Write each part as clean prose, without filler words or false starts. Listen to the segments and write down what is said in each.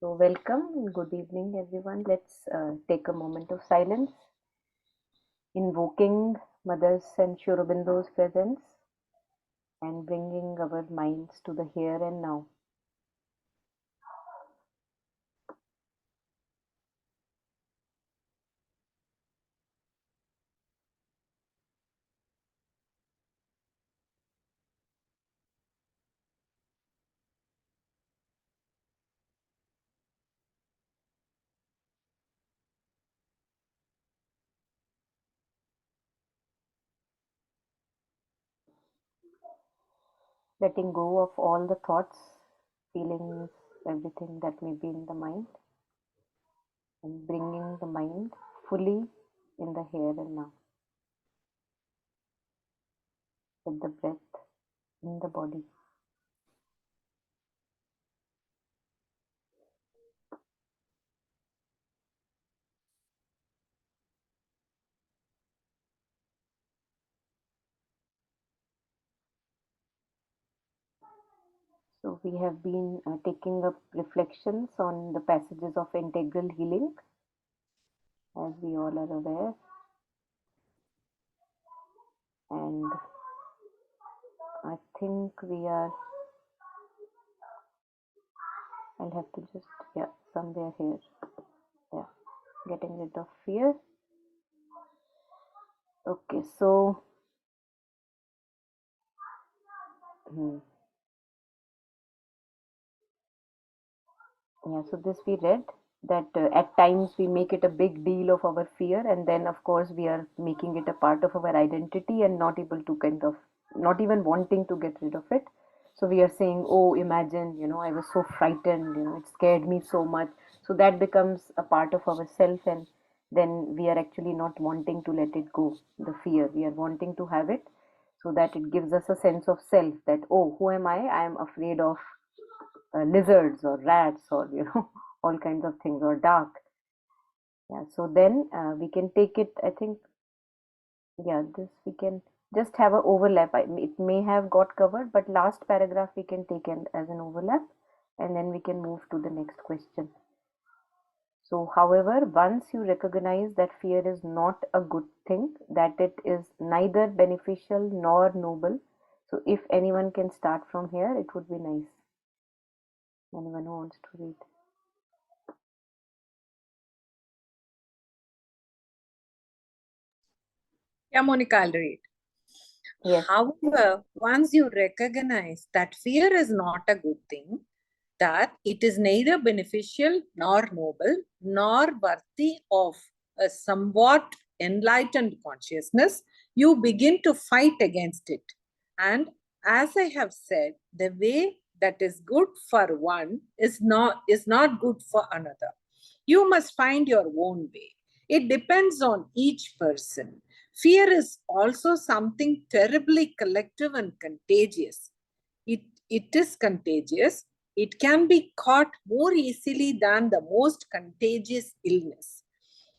So, welcome and good evening, everyone. Let's take a moment of silence, invoking Mother and Sri Aurobindo's presence and bringing our minds to the here and now. Letting go of all the thoughts, feelings, everything that may be in the mind, and bringing the mind fully in the here and now with the breath in the body. So, we have been taking up reflections on the passages of integral healing, as we all are aware, and I think we are, I'll have to just, yeah, somewhere here. Yeah, getting rid of fear. Okay, so, yeah, so this we read that at times we make it a big deal of our fear, and then of course we are making it a part of our identity and not able to kind of, not even wanting to get rid of it. So we are saying, oh, imagine, I was so frightened, it scared me so much. So that becomes a part of ourself, and then we are actually not wanting to let it go, the fear. We are wanting to have it so that it gives us a sense of self that, oh, who am I? I am afraid of lizards or rats or all kinds of things, or dark. Yeah, so then we can take it, I think. Yeah, this we can just have an overlap. It may have got covered, but last paragraph we can take as an overlap, and then we can move to the next question. So, however, once you recognize that fear is not a good thing, that it is neither beneficial nor noble, so if anyone can start from here, it would be nice. Anyone who wants to read? Yeah, Monica, I'll read. Yes. However, once you recognize that fear is not a good thing, that it is neither beneficial nor noble, nor worthy of a somewhat enlightened consciousness, you begin to fight against it. And as I have said, the way that is good for one is not good for another. You must find your own way. It depends on each person. Fear is also something terribly collective and contagious. It is contagious. It can be caught more easily than the most contagious illness.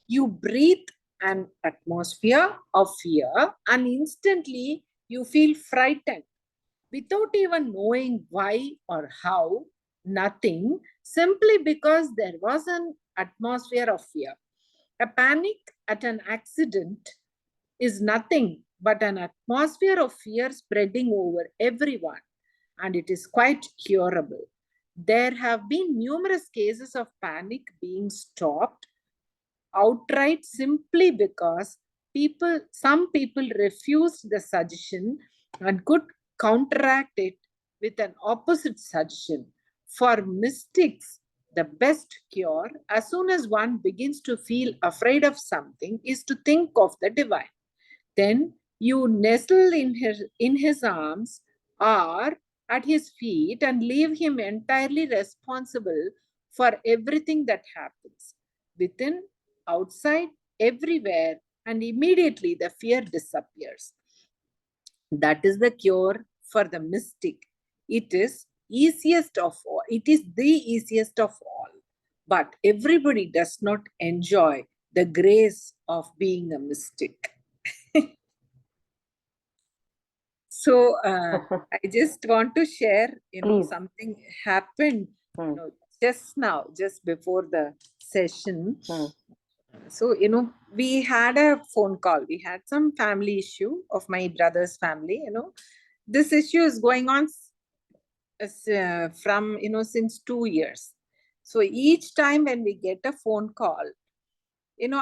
You breathe an atmosphere of fear and instantly you feel frightened without even knowing why or how, nothing, simply because there was an atmosphere of fear. A panic at an accident is nothing but an atmosphere of fear spreading over everyone, and it is quite curable. There have been numerous cases of panic being stopped outright simply because some people refused the suggestion and could counteract it with an opposite suggestion. For mystics, the best cure, as soon as one begins to feel afraid of something, is to think of the divine. Then you nestle in his arms or at his feet and leave him entirely responsible for everything that happens within, outside, everywhere, and immediately the fear disappears. That is the cure for the mystic. It is easiest of all. It is the easiest of all. But everybody does not enjoy the grace of being a mystic. So I just want to share, Please. something happened, Hmm. just now, just before the session. Hmm. So, we had a phone call. We had some family issue of my brother's family. This issue is going on from, since 2 years. So each time when we get a phone call,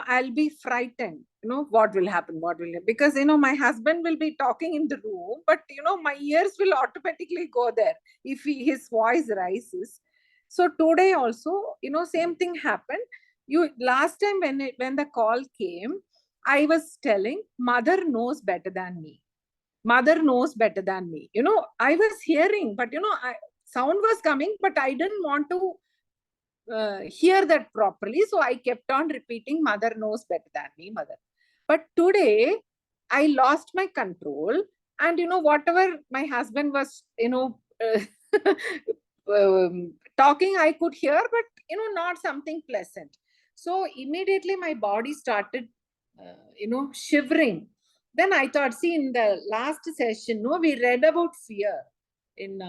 I'll be frightened, what will happen, because, my husband will be talking in the room, but, my ears will automatically go there if his voice rises. So today also, same thing happened. Last time when the call came, I was telling, mother knows better than me. Mother knows better than me. I was hearing, but, sound was coming, but I didn't want to hear that properly. So I kept on repeating, mother knows better than me, mother. But today, I lost my control. And, whatever my husband was, talking, I could hear, but, not something pleasant. So immediately my body started, shivering. Then I thought, see, in the last session, no, we read about fear in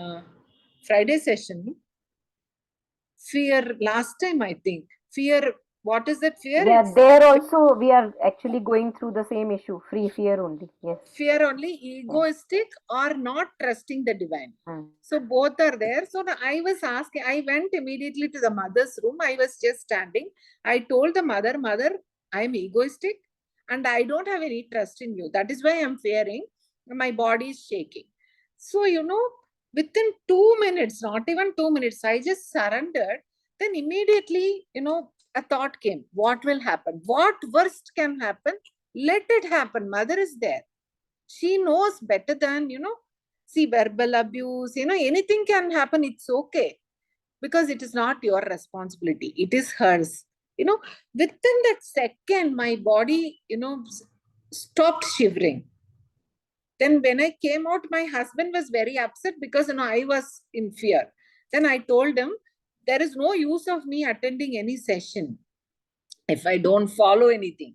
Friday session. Fear, last time, I think. Fear, what is that fear? Yeah, It's there also we are actually going through the same issue, free fear only. Yes. fear only, Yeah. egoistic or not trusting the divine. Hmm. So both are there. So I was asking, I went immediately to the mother's room. I was just standing. I told the mother, I'm egoistic and I don't have any trust in you. That is why I'm fearing. My body is shaking. So, within 2 minutes, not even 2 minutes, I just surrendered. Then immediately, a thought came, what will happen? What worst can happen? Let it happen. Mother is there. She knows better than, see, verbal abuse, anything can happen. It's okay because it is not your responsibility. It is hers. Within that second, my body, stopped shivering. Then when I came out, my husband was very upset because, I was in fear. Then I told him, there is no use of me attending any session if I don't follow anything.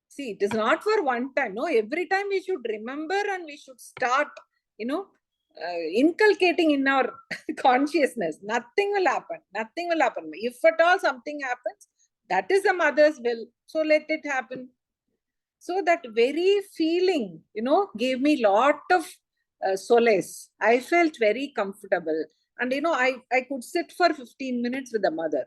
See, it is not for one time. No, every time we should remember and we should start, inculcating in our consciousness. Nothing will happen. Nothing will happen. If at all something happens, that is the mother's will. So let it happen. So that very feeling, gave me lot of solace. I felt very comfortable. And, I could sit for 15 minutes with the mother,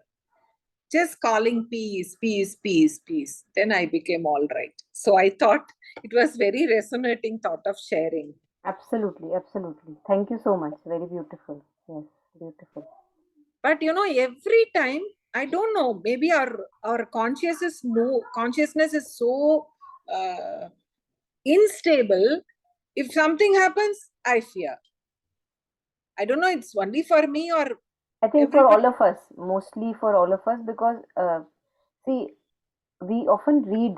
just calling peace, peace, peace, peace. Then I became all right. So I thought it was very resonating thought of sharing. Absolutely, absolutely. Thank you so much. Very beautiful. Yes, beautiful. But every time, I don't know, maybe our consciousness is so unstable. If something happens, I fear. I don't know, it's only for me or I think for everybody. all of us, mostly for all of us, because see, we often read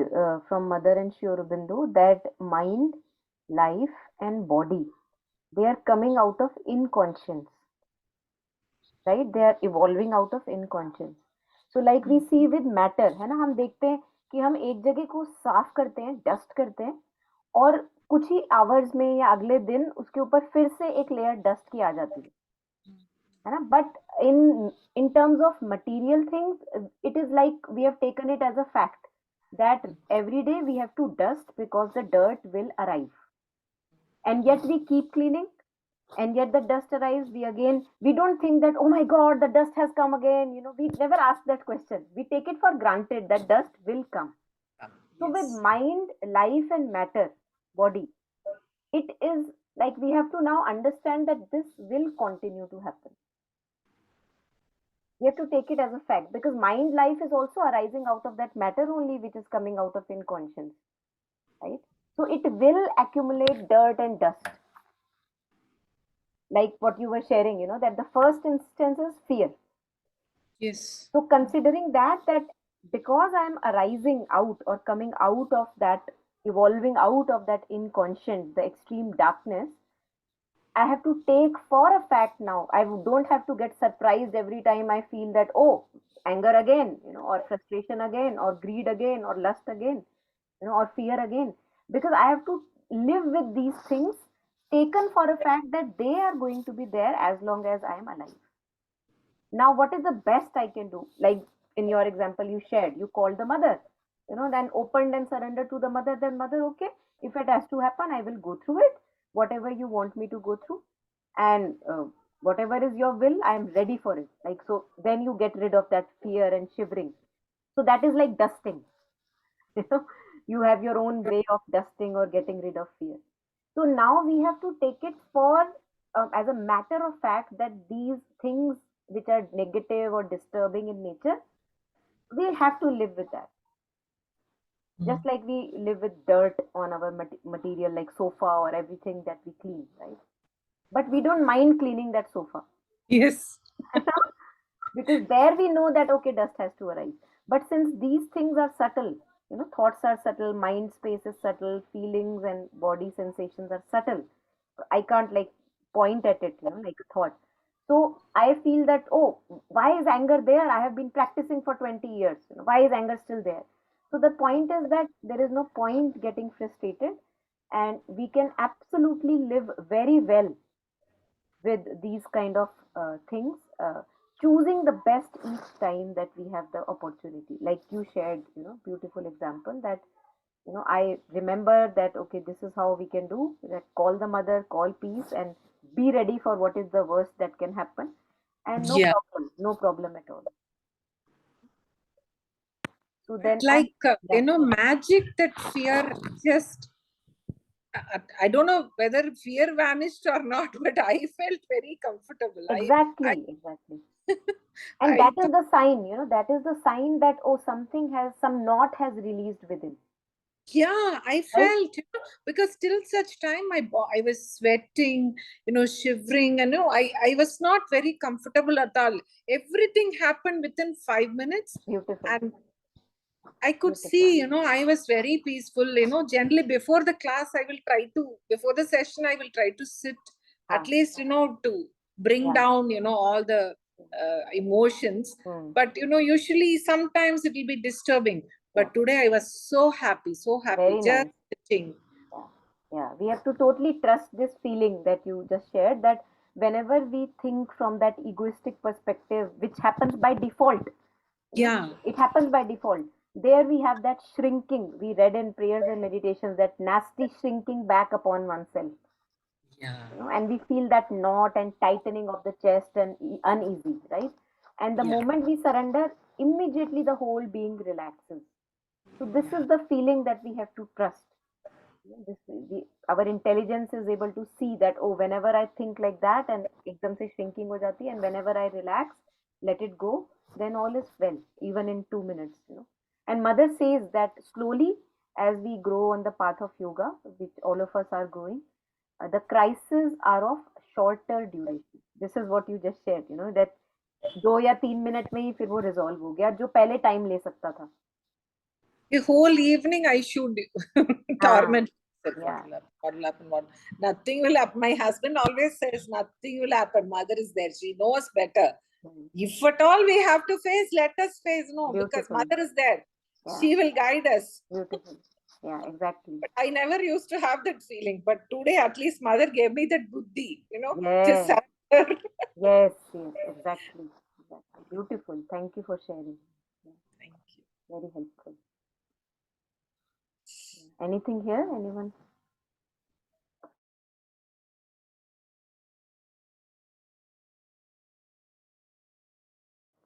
from Mother and Sri Aurobindo that mind, life, and body, they are coming out of inconscience, right? They are evolving out of inconscience. So like we see with matter, है ना, हम देखते हैं कि हम एक जगह को साफ करते हैं, डस्ट करते हैं, और कुछ ही आवर्स में या अगले दिन उसके ऊपर फिर से एक लेयर डस्ट की आ जाती है ना. But in terms of material things, it is like we have taken it as a fact that every day we have to dust because the dirt will arrive, and yet we keep cleaning, and yet the dust arrives, we don't think that, oh my god, the dust has come again, we never ask that question. We take it for granted that dust will come. So with Yes. mind, life, and matter, body, it is like we have to now understand that this will continue to happen. We have to take it as a fact, because mind life is also arising out of that matter only, which is coming out of inconscience, right? So it will accumulate dirt and dust, like what you were sharing, that the first instance is fear. Yes. So considering that because I am arising out or coming out of that, evolving out of that inconscient, the extreme darkness, I have to take for a fact now. I don't have to get surprised every time I feel that, oh, anger again, or frustration again, or greed again, or lust again, or fear again. Because I have to live with these things taken for a fact that they are going to be there as long as I am alive. Now, what is the best I can do? Like in your example, you shared, you called the mother, then opened and surrendered to the mother. Then, mother, okay, if it has to happen, I will go through it, whatever you want me to go through. And whatever is your will, I am ready for it. Like, so then you get rid of that fear and shivering. So, that is like dusting. you know you have your own way of dusting or getting rid of fear. So now we have to take it for as a matter of fact that these things which are negative or disturbing in nature, we have to live with that, just Mm. like we live with dirt on our material like sofa or everything that we clean, right? But we don't mind cleaning that sofa. Yes. Because there we know that okay, dust has to arise. But since these things are subtle, thoughts are subtle, mind space is subtle, feelings and body sensations are subtle, I can't like point at it, like a thought. So I feel that, oh, why is anger there? I have been practicing for 20 years, why is anger still there? So the point is that there is no point getting frustrated, and we can absolutely live very well with these kind of things, choosing the best each time that we have the opportunity. Like you shared, beautiful example that, I remember that, okay, this is how we can do that. Call the mother, call peace, and be ready for what is the worst that can happen. And no Yeah. problem, no problem at all. So then, and Like, yeah, magic that fear just, I don't know whether fear vanished or not, but I felt very comfortable. I, exactly, exactly. And I that is the sign, that is the sign that, oh, something has, some knot has released within, Yeah, I right? felt, because till such time I was sweating, shivering, and I was not very comfortable at all. Everything happened within 5 minutes, Beautiful, and I could beautiful. see, I was very peaceful. Generally before the class, before the session, I will try to sit at Huh. least, to bring Yeah. down, all the emotions. Hmm. But, usually sometimes it will be disturbing. Yeah. But today I was so happy, Very just nice. sitting. Yeah. Yeah. We have to totally trust this feeling that you just shared, that whenever we think from that egoistic perspective, which happens by default, Yeah, it happens by default. There we have that shrinking. We read in prayers and meditations that nasty shrinking back upon oneself, yeah, and we feel that knot and tightening of the chest and uneasy, right? And the yeah, moment we surrender, immediately the whole being relaxes. So this yeah, is the feeling that we have to trust. Our intelligence is able to see that, oh, whenever I think like that and एकदम से shrinking हो जाती है, and whenever I relax, let it go, then all is well, even in 2 minutes. And mother says that slowly, as we grow on the path of yoga, which all of us are growing, the crises are of shorter duration. This is what you just shared, that 2 या 3 minute में ही फिर वो resolve हो गया जो पहले time ले सकता था. the whole evening I should हाँ. torment myself. Yeah. What will happen? Nothing will happen. My husband always says nothing will happen. Mother is there. She knows better. Hmm. If at all we have to face, let us face. No, because Beautiful. mother is there. Yeah. She will guide us. Beautiful. Yeah, exactly. But I never used to have that feeling. But today, at least, mother gave me that buddhi. Just Yes, surrender. yes, yes, exactly. Exactly. Beautiful. Thank you for sharing. Yeah, Thank you. very helpful. Anything here? Anyone?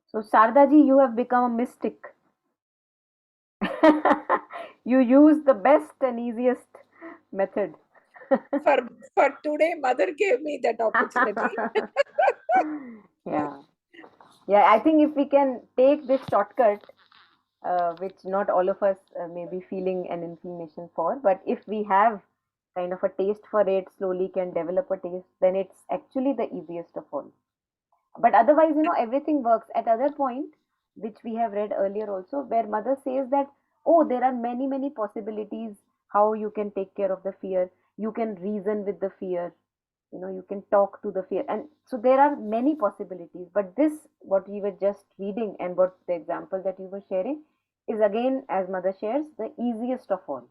So, Sardaji, you have become a mystic. You use the best and easiest method. For for today, mother gave me that opportunity. Yeah. Yeah, I think if we can take this shortcut, which not all of us may be feeling an inclination for, but if we have kind of a taste for it, slowly can develop a taste, then it's actually the easiest of all. But otherwise, everything works. At other point, which we have read earlier also, where mother says that, oh, there are many, many possibilities how you can take care of the fear. You can reason with the fear, you can talk to the fear. And so there are many possibilities. But this, what we were just reading and what the example that you were sharing, is again, as mother shares, the easiest of all.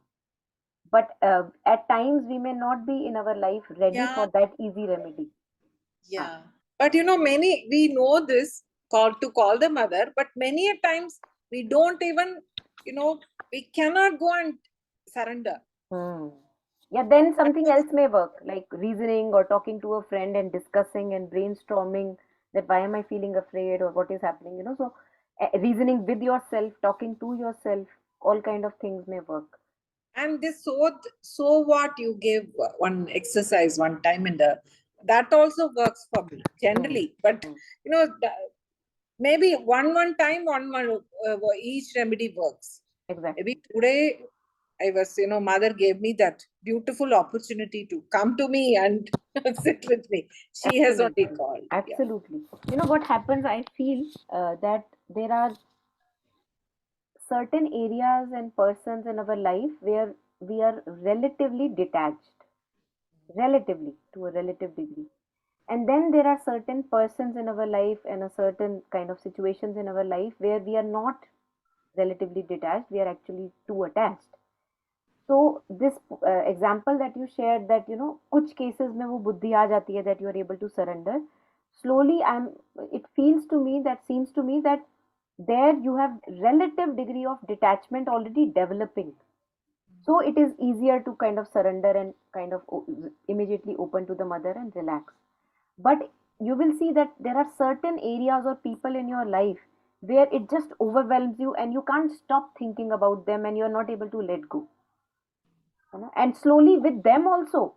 But at times we may not be in our life ready Yeah, for that easy remedy. Huh. yeah. But many we know this call the mother, but many a times we don't even, we cannot go and surrender. Hmm. Yeah, then something else may work, like reasoning or talking to a friend and discussing and brainstorming that why am I feeling afraid or what is happening, So reasoning with yourself, talking to yourself, all kind of things may work. And this so what you gave one exercise one time in the, that also works for me Hmm. generally. But Hmm. maybe one time one each remedy works. Maybe Exactly. today I was, mother gave me that beautiful opportunity to come to me and sit with me. She has only Absolutely. called. Yeah. Absolutely. You know what happens? I feel that there are certain areas and persons in our life where we are relatively detached, relatively to a relative degree. And then there are certain persons in our life and a certain kind of situations in our life where we are not relatively detached, we are actually too attached. So this example that you shared, that कुछ cases में वो बुद्धि आ जाती है that you are able to surrender. Slowly, it feels to me that seems to me that there you have relative degree of detachment already developing. So it is easier to kind of surrender and kind of immediately open to the mother and relax. But you will see that there are certain areas or people in your life where it just overwhelms you and you can't stop thinking about them and you're not able to let go. And slowly with them also,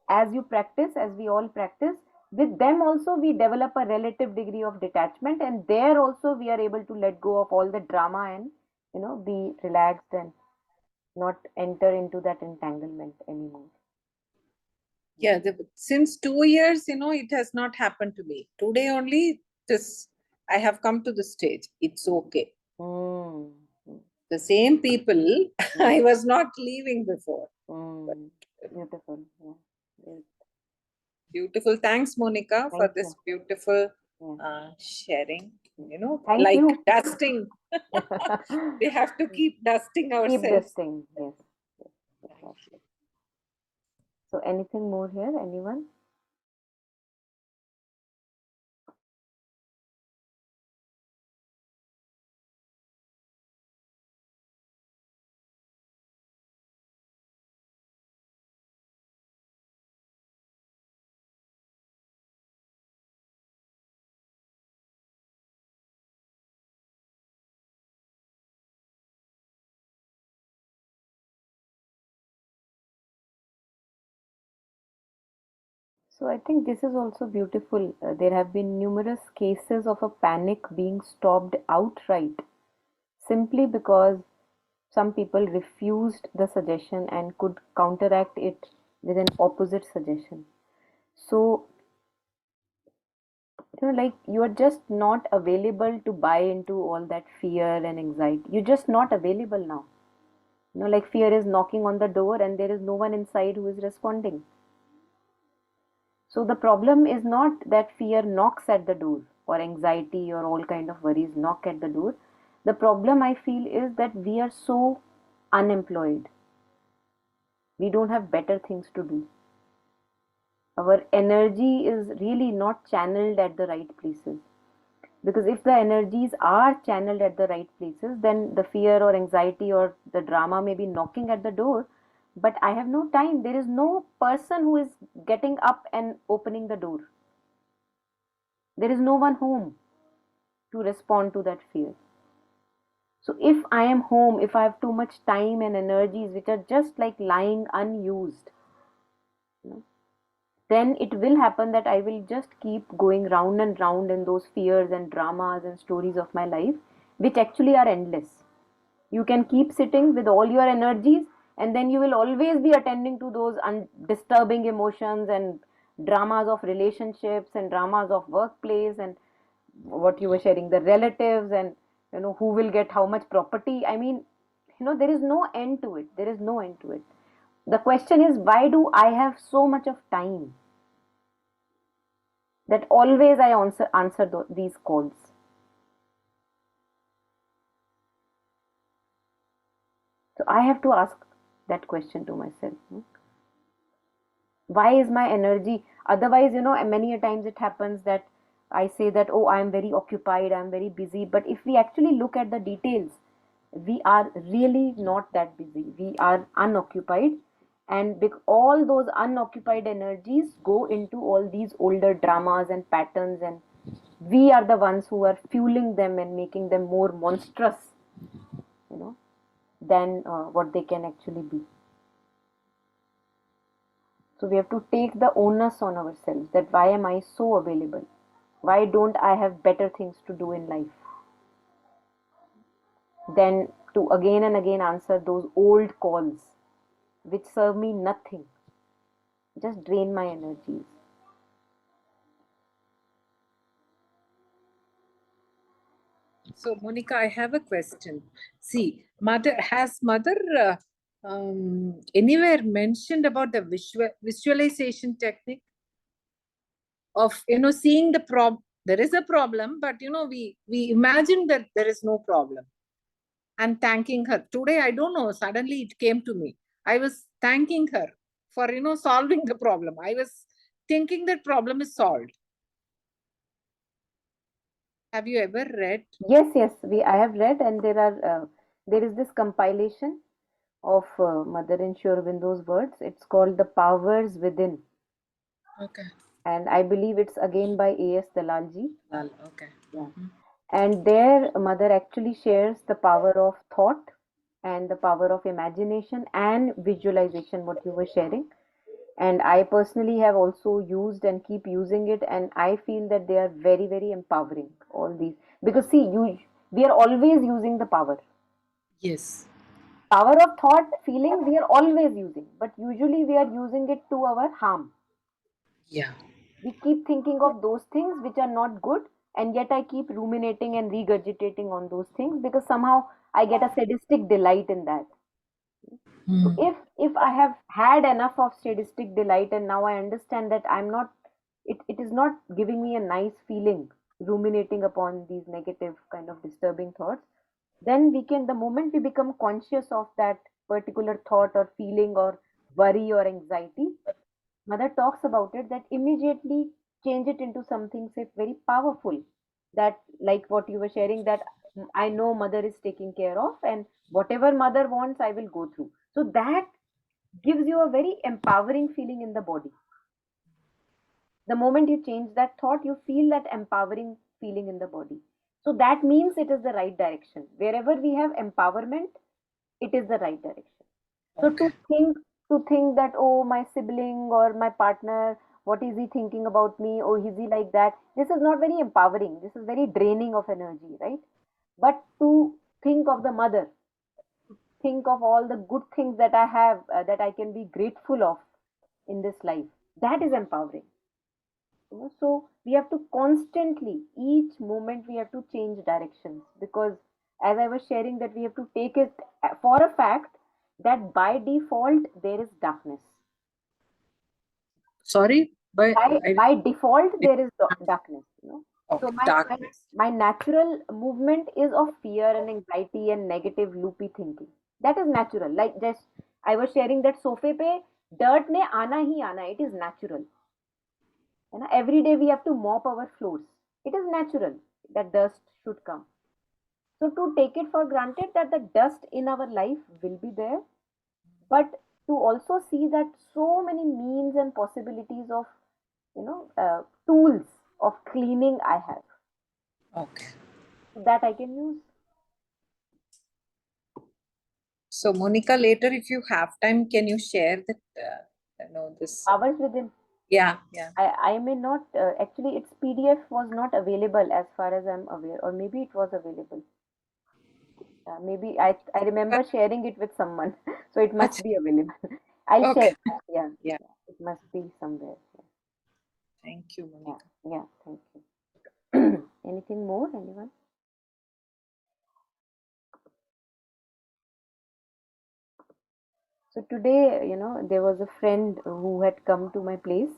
as you practice, as we all practice, with them also we develop a relative degree of detachment, and there also we are able to let go of all the drama and be relaxed and not enter into that entanglement anymore. Yeah. Since 2 years, it has not happened to me. Today only, this I have come to the stage. It's okay. Mm. The same people Mm. I was not leaving before. But Mm. Beautiful. Yeah. Great. beautiful. Thanks, Monica, for Thank you. this beautiful Yeah. sharing. Thank Like you. dusting. We have to keep dusting Keep ourselves. this thing. Yes. Yes. Thank you. Exactly. So anything more here? Anyone? So I think this is also beautiful. There have been numerous cases of a panic being stopped outright simply because some people refused the suggestion and could counteract it with an opposite suggestion. So, like you are just not available to buy into all that fear and anxiety. You're just not available now. Like fear is knocking on the door and there is no one inside who is responding. So the problem is not that fear knocks at the door or anxiety or all kind of worries knock at the door. The problem I feel is that we are so unemployed. We don't have better things to do. Our energy is really not channeled at the right places. Because if the energies are channeled at the right places, then the fear or anxiety or the drama may be knocking at the door, but I have no time. There is no person who is getting up and opening the door. There is no one home to respond to that fear. So if I am home, if I have too much time and energies which are just like lying unused, you know, then it will happen that I will just keep going round and round in those fears and dramas and stories of my life, which actually are endless. You can keep sitting with all your energies, and then you will always be attending to those disturbing emotions and dramas of relationships and dramas of workplace and what you were sharing, the relatives, and who will get how much property. I mean, there is no end to it. There is no end to it. The question is, why do I have so much of time that always I answer these calls? So I have to ask that question to myself. Why is my energy? Otherwise, many a times it happens that I say that, oh, I'm very occupied, I'm very busy. But if we actually look at the details, we are really not that busy. We are unoccupied. And all those unoccupied energies go into all these older dramas and patterns, and we are the ones who are fueling them and making them more monstrous, you know, than what they can actually be. So we have to take the onus on ourselves that why am I so available? Why don't I have better things to do in life than to again and again answer those old calls which serve me nothing, just drain my energies. So, Monica, I have a question. See, Mother anywhere mentioned about the visualization technique of seeing the problem? There is a problem, but we imagine that there is no problem and thanking her. Today, I don't know. Suddenly, it came to me. I was thanking her for solving the problem. I was thinking that problem is solved. Have you ever read? Yes, yes, I have read, and there is this compilation of Mother and Sri Aurobindo's words. It's called The Powers Within, Okay. and I believe it's again by A.S. Dalalji. Well, okay. Yeah. Mhm. And there, Mother actually shares the power of thought and the power of imagination and visualization, what you were sharing. And I personally have also used and keep using it, and I feel that they are very, very empowering. All these, because see, we are always using the Yes. power of thought, feeling. We are always using, but usually we are using it to our harm. Yeah. We keep thinking of those things which are not good, and yet I keep ruminating and regurgitating on those things because somehow I get a sadistic delight in that. So Mm. if I have had enough of sadistic delight and now I understand that I'm not, it is not giving me a nice feeling ruminating upon these negative kind of disturbing thoughts, then we can, the moment we become conscious of that particular thought or feeling or worry or anxiety, Mother talks about it, that immediately change it into something, say, very powerful. That, like what you were sharing, that I know Mother is taking care of, and whatever Mother wants, I will go through. So that gives you a very empowering feeling in the body. The moment you change that thought, you feel that empowering feeling in the body. So that means it is the right direction. Wherever we have empowerment, it is the right direction. So Okay. to think that, oh, my sibling or my partner, what is he thinking about me? Oh, is he like that? This is not very empowering. This is very draining of energy, right? But to think of the mother, think of all the good things that I have, that I can be grateful of in this life. That is empowering. So we have to constantly, each moment, we have to change directions, because, as I was sharing, that we have to take it for a fact that by default there is darkness. Sorry, but By default there is darkness. So okay, my darkness. my natural movement is of fear and anxiety and negative loopy thinking. That is natural. Like, just I was sharing that sofa pe dirt ne aana hi aana. It is natural. Every day we have to mop our floors. It is natural that dust should come. So to take it for granted that the dust in our life will be there, but to also see that so many means and possibilities of, tools of cleaning I have, Okay. that I can use. So, Monica, later, if you have time, can you share that? This. Powers within. Yeah, yeah. I may not, actually, its PDF was not available as far as I'm aware, or maybe it was available. Maybe I remember sharing it with someone, so it must Achha. be available. I'll share. Okay. Yeah, Yeah. yeah, it must be somewhere. Thank you, Yeah, Monica. yeah. Thank you. Anything more? Anyone? So today, there was a friend who had come to my place.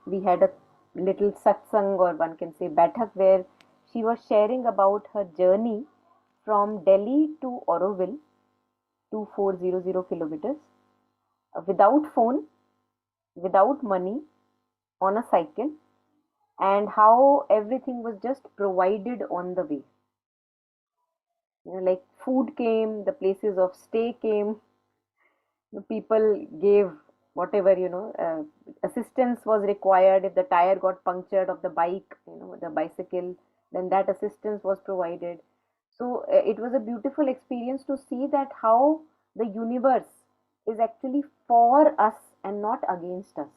We had a little satsang, or one can say bathak, where she was sharing about her journey from Delhi to Auroville, 2400 kilometers, without phone, without money, on a cycle, and how everything was just provided on the way. Like food came, the places of stay came, the people gave whatever, assistance was required. If the tire got punctured of the bike, the bicycle, then that assistance was provided. So it was a beautiful experience to see that how the universe is actually for us and not against us.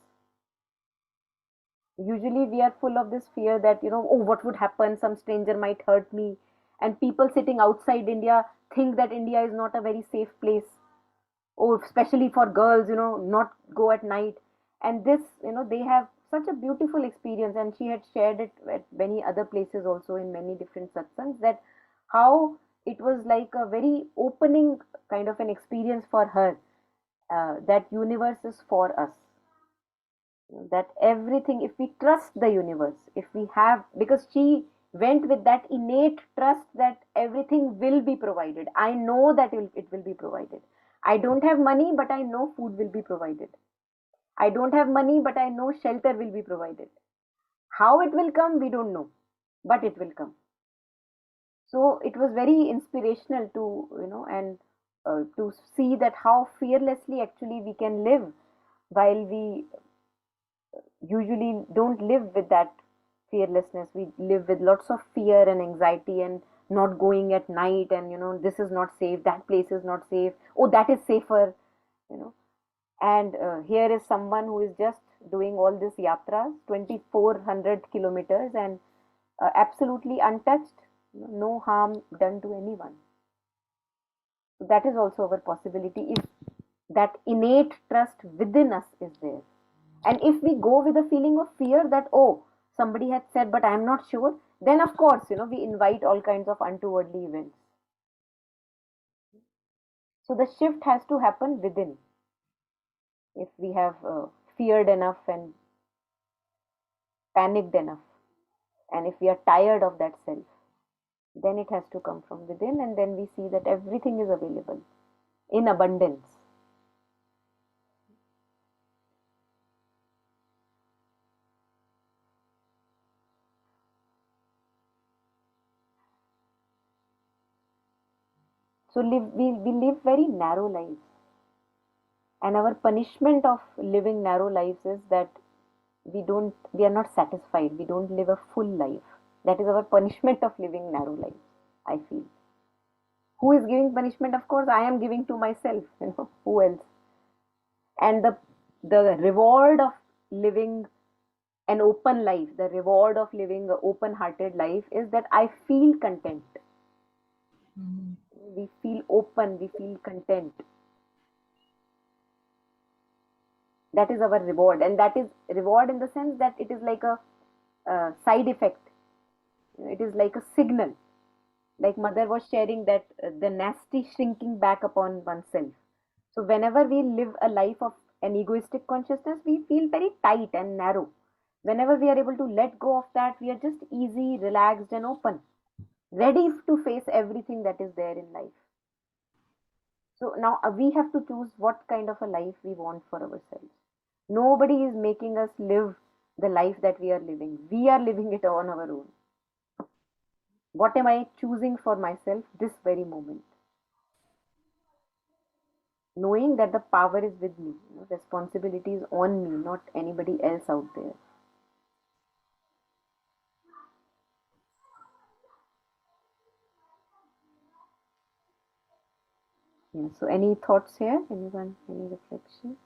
Usually we are full of this fear that, oh, what would happen, some stranger might hurt me, and people sitting outside India think that India is not a very safe place, or especially for girls, not go at night. And this, they have such a beautiful experience, and she had shared it at many other places also in many different satsangs, that how it was like a very opening kind of an experience for her, that universe is for us, that everything, if we trust the universe, if we have, because she went with that innate trust that everything will be provided. I know that it will be provided. I don't have money, but I know food will be provided. I don't have money, but I know shelter will be provided. How it will come, we don't know, but it will come. So it was very inspirational to, and to see that how fearlessly actually we can live, while we usually don't live with that fearlessness. We live with lots of fear and anxiety, and not going at night, and this is not safe, that place is not safe, oh, that is safer, you know and here is someone who is just doing all this yatras, 2400 kilometers, and absolutely untouched, no harm done to anyone. So that is also our possibility, if that innate trust within us is there. And if we go with a feeling of fear that, oh, somebody had said, but I'm not sure, then of course, we invite all kinds of untowardly events. So the shift has to happen within. If we have feared enough and panicked enough, and if we are tired of that self, then it has to come from within, and then we see that everything is available in abundance. So we live very narrow lives, and our punishment of living narrow lives is that we are not satisfied, we don't live a full life. That is our punishment of living narrow lives, I feel. Who is giving punishment? Of course I am giving to myself, who else? And the reward of living an open life, the reward of living an open hearted life, is that I feel content. Mm. We feel open, we feel content. That is our reward, and that is reward in the sense that it is like a side effect. It is like a signal, like mother was sharing, that the nasty shrinking back upon oneself. So whenever we live a life of an egoistic consciousness, we feel very tight and narrow. Whenever we are able to let go of that, we are just easy, relaxed, and open, ready to face everything that is there in life. So now we have to choose what kind of a life we want for ourselves. Nobody is making us live the life that we are living. We are living it on our own. What am I choosing for myself this very moment? Knowing that the power is with me, responsibility is on me, not anybody else out there. Yeah. So, any thoughts here? Anyone? Any reflection?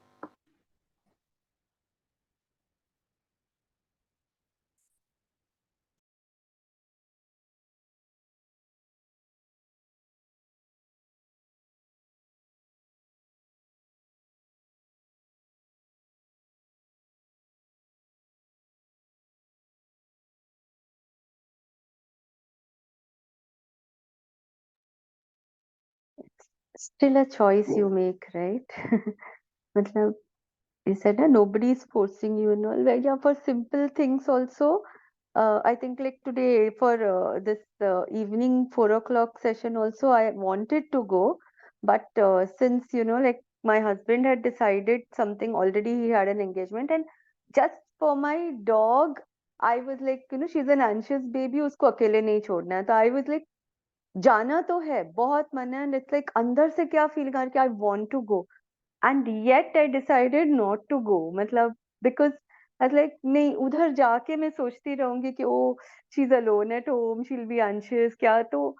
Still a choice you make, right? मतलब, you said that nobody is forcing you and all. Like, yeah, for simple things also. I think like today for this evening 4 o'clock session also, I wanted to go, but since like my husband had decided something already, he had an engagement, and just for my dog. I was like, she's an anxious baby, उसको अकेले नहीं छोड़ना है. तो I was like, जाना तो है, बहुत मन है, and it's like अंदर से क्या फील कर कि I want to go, and yet I decided not to go. मतलब because I was like नहीं, उधर जाके मैं सोचती रहूंगी कि oh, she's alone at home, she'll be anxious क्या तो,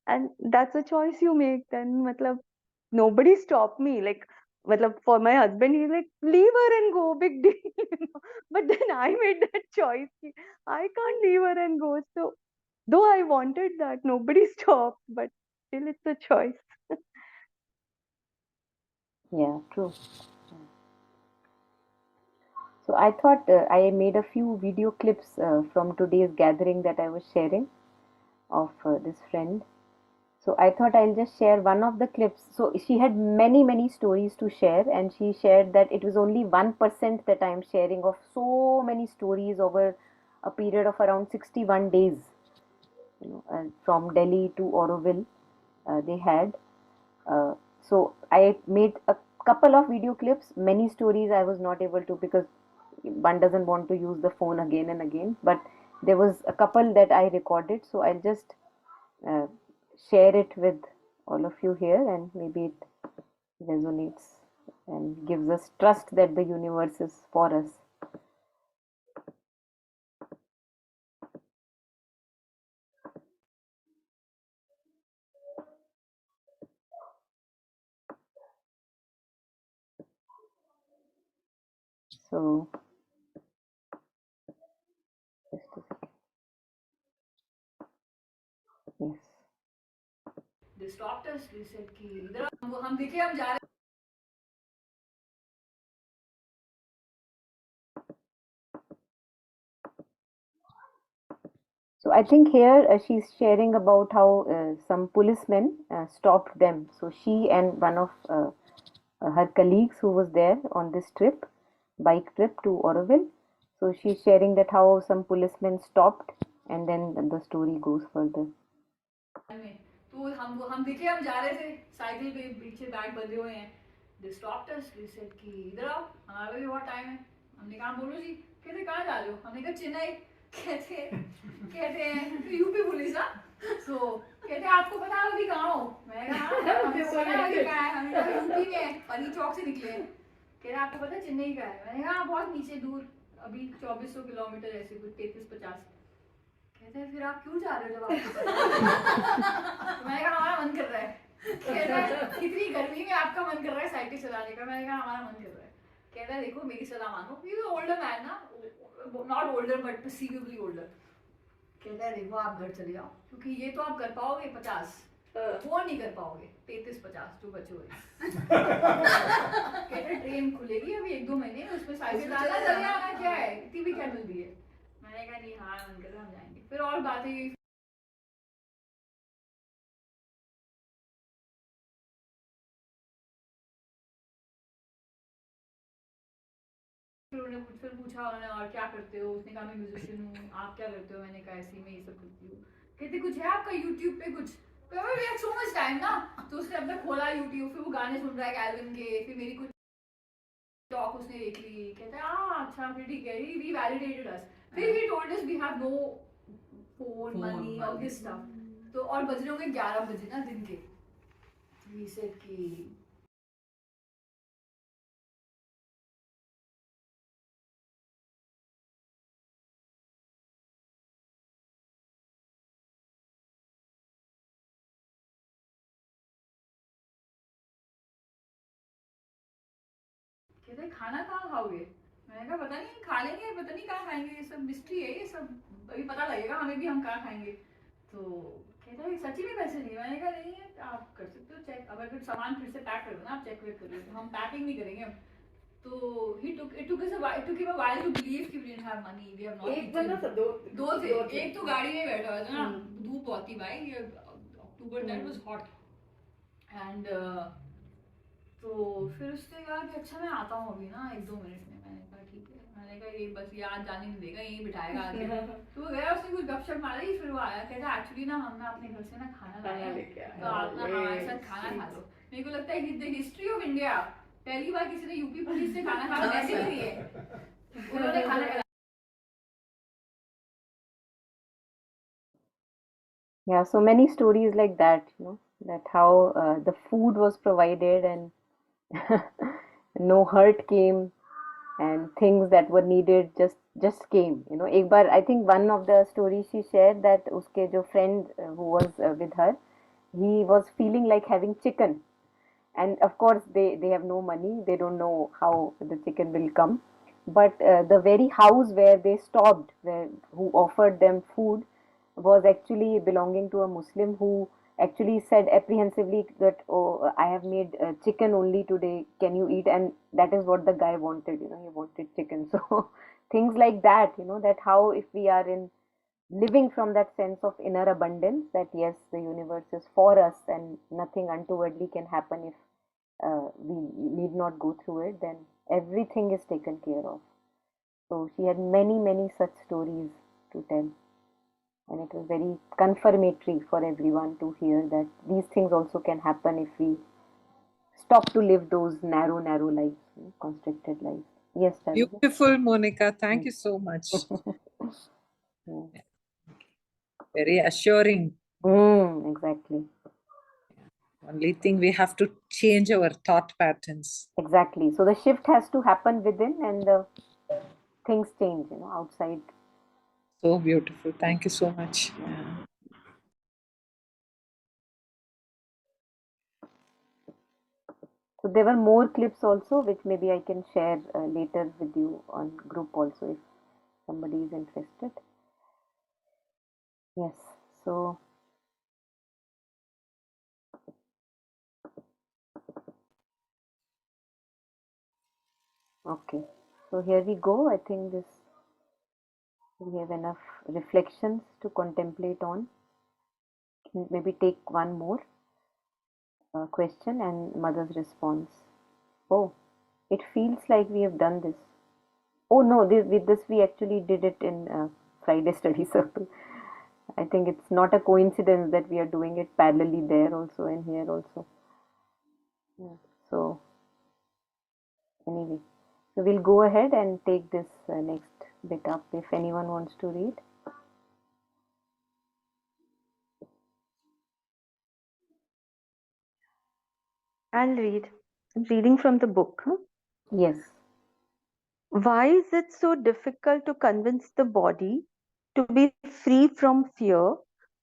and that's a choice you make then. मतलब nobody stopped me, like matlab for my husband he's like leave her and go, big deal, but then I made that choice ki I can't leave her and go. So though I wanted that, nobody stopped, but still it's a choice. Yeah, true. So I thought I made a few video clips from today's gathering that I was sharing of this friend. So I thought I'll just share one of the clips. So she had many, many stories to share, and she shared that it was only 1% that I am sharing of so many stories over a period of around 61 days. From Delhi to Auroville, they had. Uh, so I made a couple of video clips. Many stories I was not able to because one doesn't want to use the phone again and again. But there was a couple that I recorded. So I'll just uh, share it with all of you here, and maybe it resonates and gives us trust that the universe is for us. So, just a second. Yes. They stopped us. They said कि इधर हम दिखे हम जा रहे. So I think here she's sharing about how some policemen stopped them. So she and one of her colleagues who was there on this trip, bike trip to Auroville. So she's sharing that how some policemen stopped, and then the story goes further. में तो हम दिखे हम जा रहे थे cycle पे पीछे बैग बंधे हुए हैं. They stopped us. They said कि इधर आओ हमारा भी बहुत टाइम है. हमने कहा बोलो जी. कहते कहाँ जा रहे हो. हमने कहा चेन्नई. कहते हैं तो यूपी पुलिस ना. सो कहते आपको पता है अभी कहाँ हो. मैंने कहा हमें पता है अभी कहाँ है. हमने कहा यूपी में है पनी चौक से निकले हैं. कहते आपको पता है चेन्नई का है. मैंने कहा बहुत नीचे दूर अभी 2400 किलोमीटर ऐसे कुछ 33-50. कहते हैं फिर आप क्यों जा रहे हो जब आप. मैंने कहा हमारा मन कर रहा है. कहता है इतनी गर्मी में आपका मन कर रहा है साइकिल चलाने का. मैंने कहा हमारा मन कर रहा है. कहता है देखो मेरी सलाह मानो. यू ओल्डर मैन ना. Not older but perceivably older. कहता है देखो आप घर चले जाओ क्योंकि ये तो आप कर पाओगे 50. वो नहीं कर पाओगे 33-50 जो बचे हुए. कहते ट्रेन खुलेगी अभी 1-2 महीने उसमें साइकिल डालना चले आना क्या है इतनी भी क्या मिलती है. मैंने कहा नहीं हाँ मन कर रहा हम जाएंगे. फिर और बातें फिर उन्होंने मुझसे पूछा उन्होंने और क्या करते हो. उसने कहा मैं म्यूजिशियन हूँ. आप क्या करते हो. मैंने कहा ऐसे में ये सब करती हूँ. कहते कुछ है आपका यूट्यूब पे कुछ. We have so much time ना. तो उसने अपना खोला यूट्यूब. फिर वो गाने सुन रहा है एल्बम के. फिर मेरी कुछ टॉक उसने देख ली. कहता है हाँ अच्छा फिर ठीक है. We validated us. फिर he told us we have no phone money और दिस स्टफ. तो और बज रहे होंगे 11 बजे ना दिन के. वी सेड कि कहते खाना कहाँ खाओगे. मैंने कहा पता नहीं खा लेंगे पता नहीं कहाँ खाएंगे. ये सब मिस्ट्री है ये सब. अभी पता लगेगा हमें भी हम कहाँ खाएंगे. तो कहता है सच्ची में पैसे नहीं. मैंने कहा नहीं है आप कर सकते हो चेक. अगर कुछ सामान फिर से पैक कर दो ना आप चेक वेक कर लो. तो हम पैकिंग नहीं करेंगे हम. तो he took it took us a while, it took him a while to believe कि we didn't have money, we have not एक बंदा था दो थे. एक तो गाड़ी में बैठा हुआ था ना. धूप बहुत थी भाई. October that was hot. And तो फिर उसने कहा कि अच्छा मैं आता हूँ अभी ना 1-2 मिनट में. मैंने कहा ठीक है. मैंने कहा ये बस ये आज जाने नहीं देगा यहीं बिठाएगा आके. तो वो गया उसने कुछ गपशप मारी. फिर वो आया कहता एक्चुअली ना हम ना अपने घर से ना खाना लाए हैं तो आप ना हमारे साथ खाना खा लो. मेरे को लगता है द हिस्ट्री ऑफ इंडिया पहली बार किसी ने यूपी पुलिस से खाना खाना ऐसे नहीं है. उन्होंने खाना Yeah, so many stories like that, that how the food was provided and no hurt came, and things that were needed just came. एक बार I think one of the stories she shared that उसके जो friend who was with her, he was feeling like having chicken, and of course they have no money, they don't know how the chicken will come, but the very house where they stopped, where who offered them food, was actually belonging to a Muslim, who actually said apprehensively that, oh, I have made chicken only today, can you eat? And that is what the guy wanted, he wanted chicken. So things like that, that how if we are in living from that sense of inner abundance, that yes, the universe is for us and nothing untowardly can happen if we need not go through it, then everything is taken care of. So she had many, many such stories to tell. And it was very confirmatory for everyone to hear that these things also can happen if we stop to live those narrow, narrow lives, constricted lives. Yes, Charlie. Beautiful, Monica. Thank you so much. Yeah. Very assuring. Exactly. Only thing we have to change our thought patterns. Exactly. So the shift has to happen within, and the things change, outside. So beautiful. Thank you so much. Yeah. So there were more clips also, which maybe I can share later with you on group also if somebody is interested. Yes. So okay. So here we go. I think this we have enough reflections to contemplate on. Maybe take one more question and mother's response. Oh, it feels like we have done this. Oh no, with this we actually did it in Friday study circle. I think it's not a coincidence that we are doing it parallelly there also and here also. Yeah. So anyway, so we'll go ahead and take this next bit up if anyone wants to read. I'll read. I'm reading from the book. Huh? Yes. Why is it so difficult to convince the body to be free from fear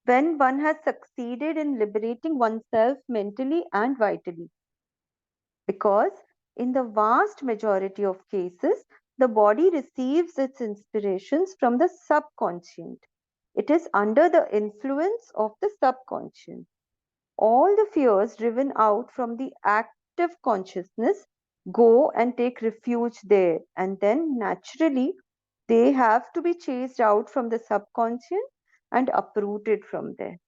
when one has succeeded in liberating oneself mentally and vitally? Because in the vast majority of cases, the body receives its inspirations from the subconscious. It is under the influence of the subconscious. All the fears driven out from the active consciousness go and take refuge there, and then naturally they have to be chased out from the subconscious and uprooted from there.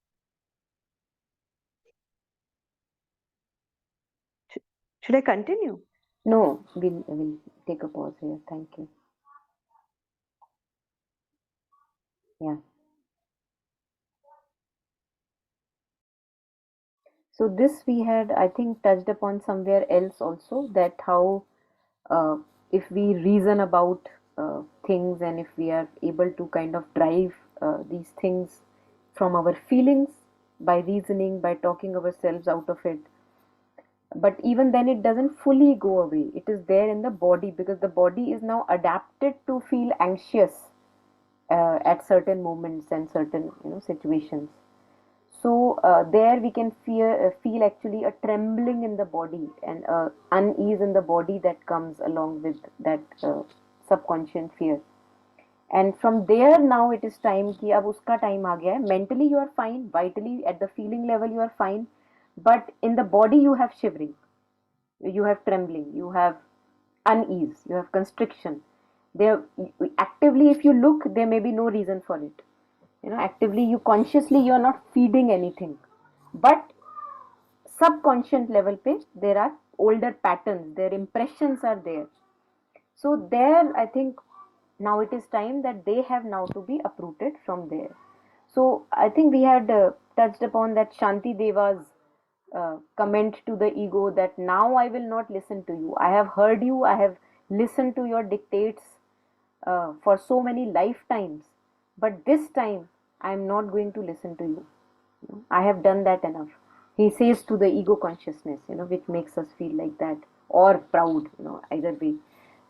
Should I continue? No, we'll take a pause here. Thank you. Yeah. So this we had, I think, touched upon somewhere else also, that how uh, if we reason about things, and if we are able to kind of drive these things from our feelings by reasoning, by talking ourselves out of it, but even then it doesn't fully go away. It is there in the body because the body is now adapted to feel anxious at certain moments and certain situations. So there we can feel actually a trembling in the body and unease in the body that comes along with that subconscious fear. And from there now it is time कि अब उसका time आ गया है. Mentally you are fine, vitally at the feeling level you are fine, but in the body you have shivering, you have trembling, you have unease, you have constriction. There actively, if you look, there may be no reason for it. Actively, you consciously you are not feeding anything, but subconscious level pe there are older patterns, their impressions are there. So there I think now it is time that they have now to be uprooted from there. So I think we had touched upon that Shanti Deva's comment to the ego, that now I will not listen to you, I have heard you, I have listened to your dictates for so many lifetimes, but this time I am not going to listen to you. I have done that enough. He says to the ego consciousness, which makes us feel like that or proud, either way.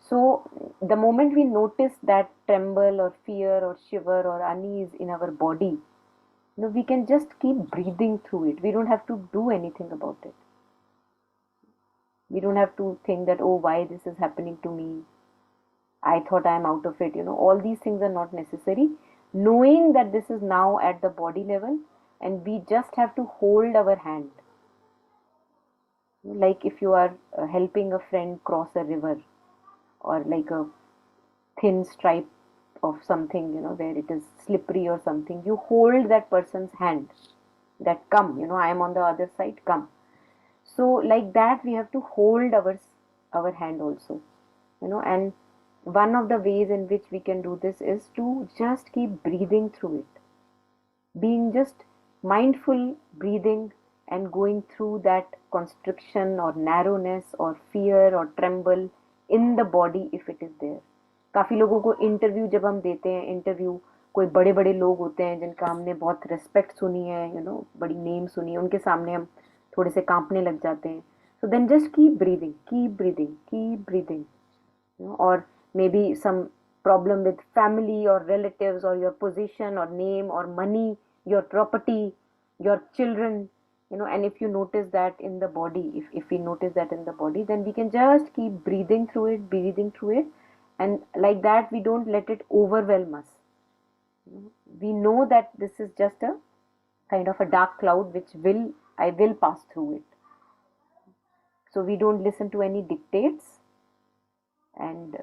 So the moment we notice that tremble or fear or shiver or unease in our body, we can just keep breathing through it. We don't have to do anything about it. We don't have to think that, oh, why this is happening to me. I thought I'm out of it. All these things are not necessary. Knowing that this is now at the body level, and we just have to hold our hand. Like if you are helping a friend cross a river, or like a thin stripe of something, where it is slippery or something, you hold that person's hand. That come, I am on the other side, come. So like that, we have to hold our hand also, and one of the ways in which we can do this is to just keep breathing through it, being just mindful breathing and going through that constriction or narrowness or fear or tremble in the body if it is there. काफी लोगों को interview जब हम देते हैं, interview कोई बड़े बड़े लोग होते हैं जिनका हमने बहुत रिस्पेक्ट सुनी है, बड़ी नेम सुनी है, उनके सामने हम थोड़े से कांपने लग जाते हैं. So then just keep breathing, keep breathing, keep breathing. Or maybe some problem with family or relatives or your position or name or money, your property, your children, and if you notice that in the body, if we notice that in the body, then we can just keep breathing through it, and like that we don't let it overwhelm us. We know that this is just a kind of a dark cloud which I will pass through it. So we don't listen to any dictates, and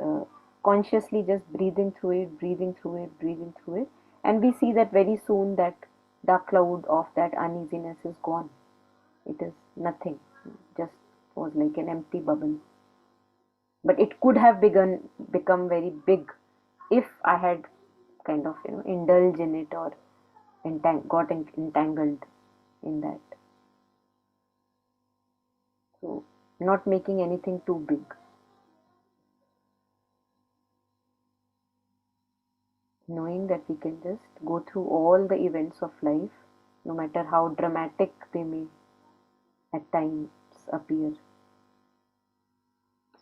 consciously just breathing through it, breathing through it, and we see that very soon that dark cloud of that uneasiness is gone. It is nothing, just was like an empty bubble. But it could have become very big if I had kind of indulged in it or got entangled in that. So not making anything too big. Knowing that we can just go through all the events of life, no matter how dramatic they may at times appear.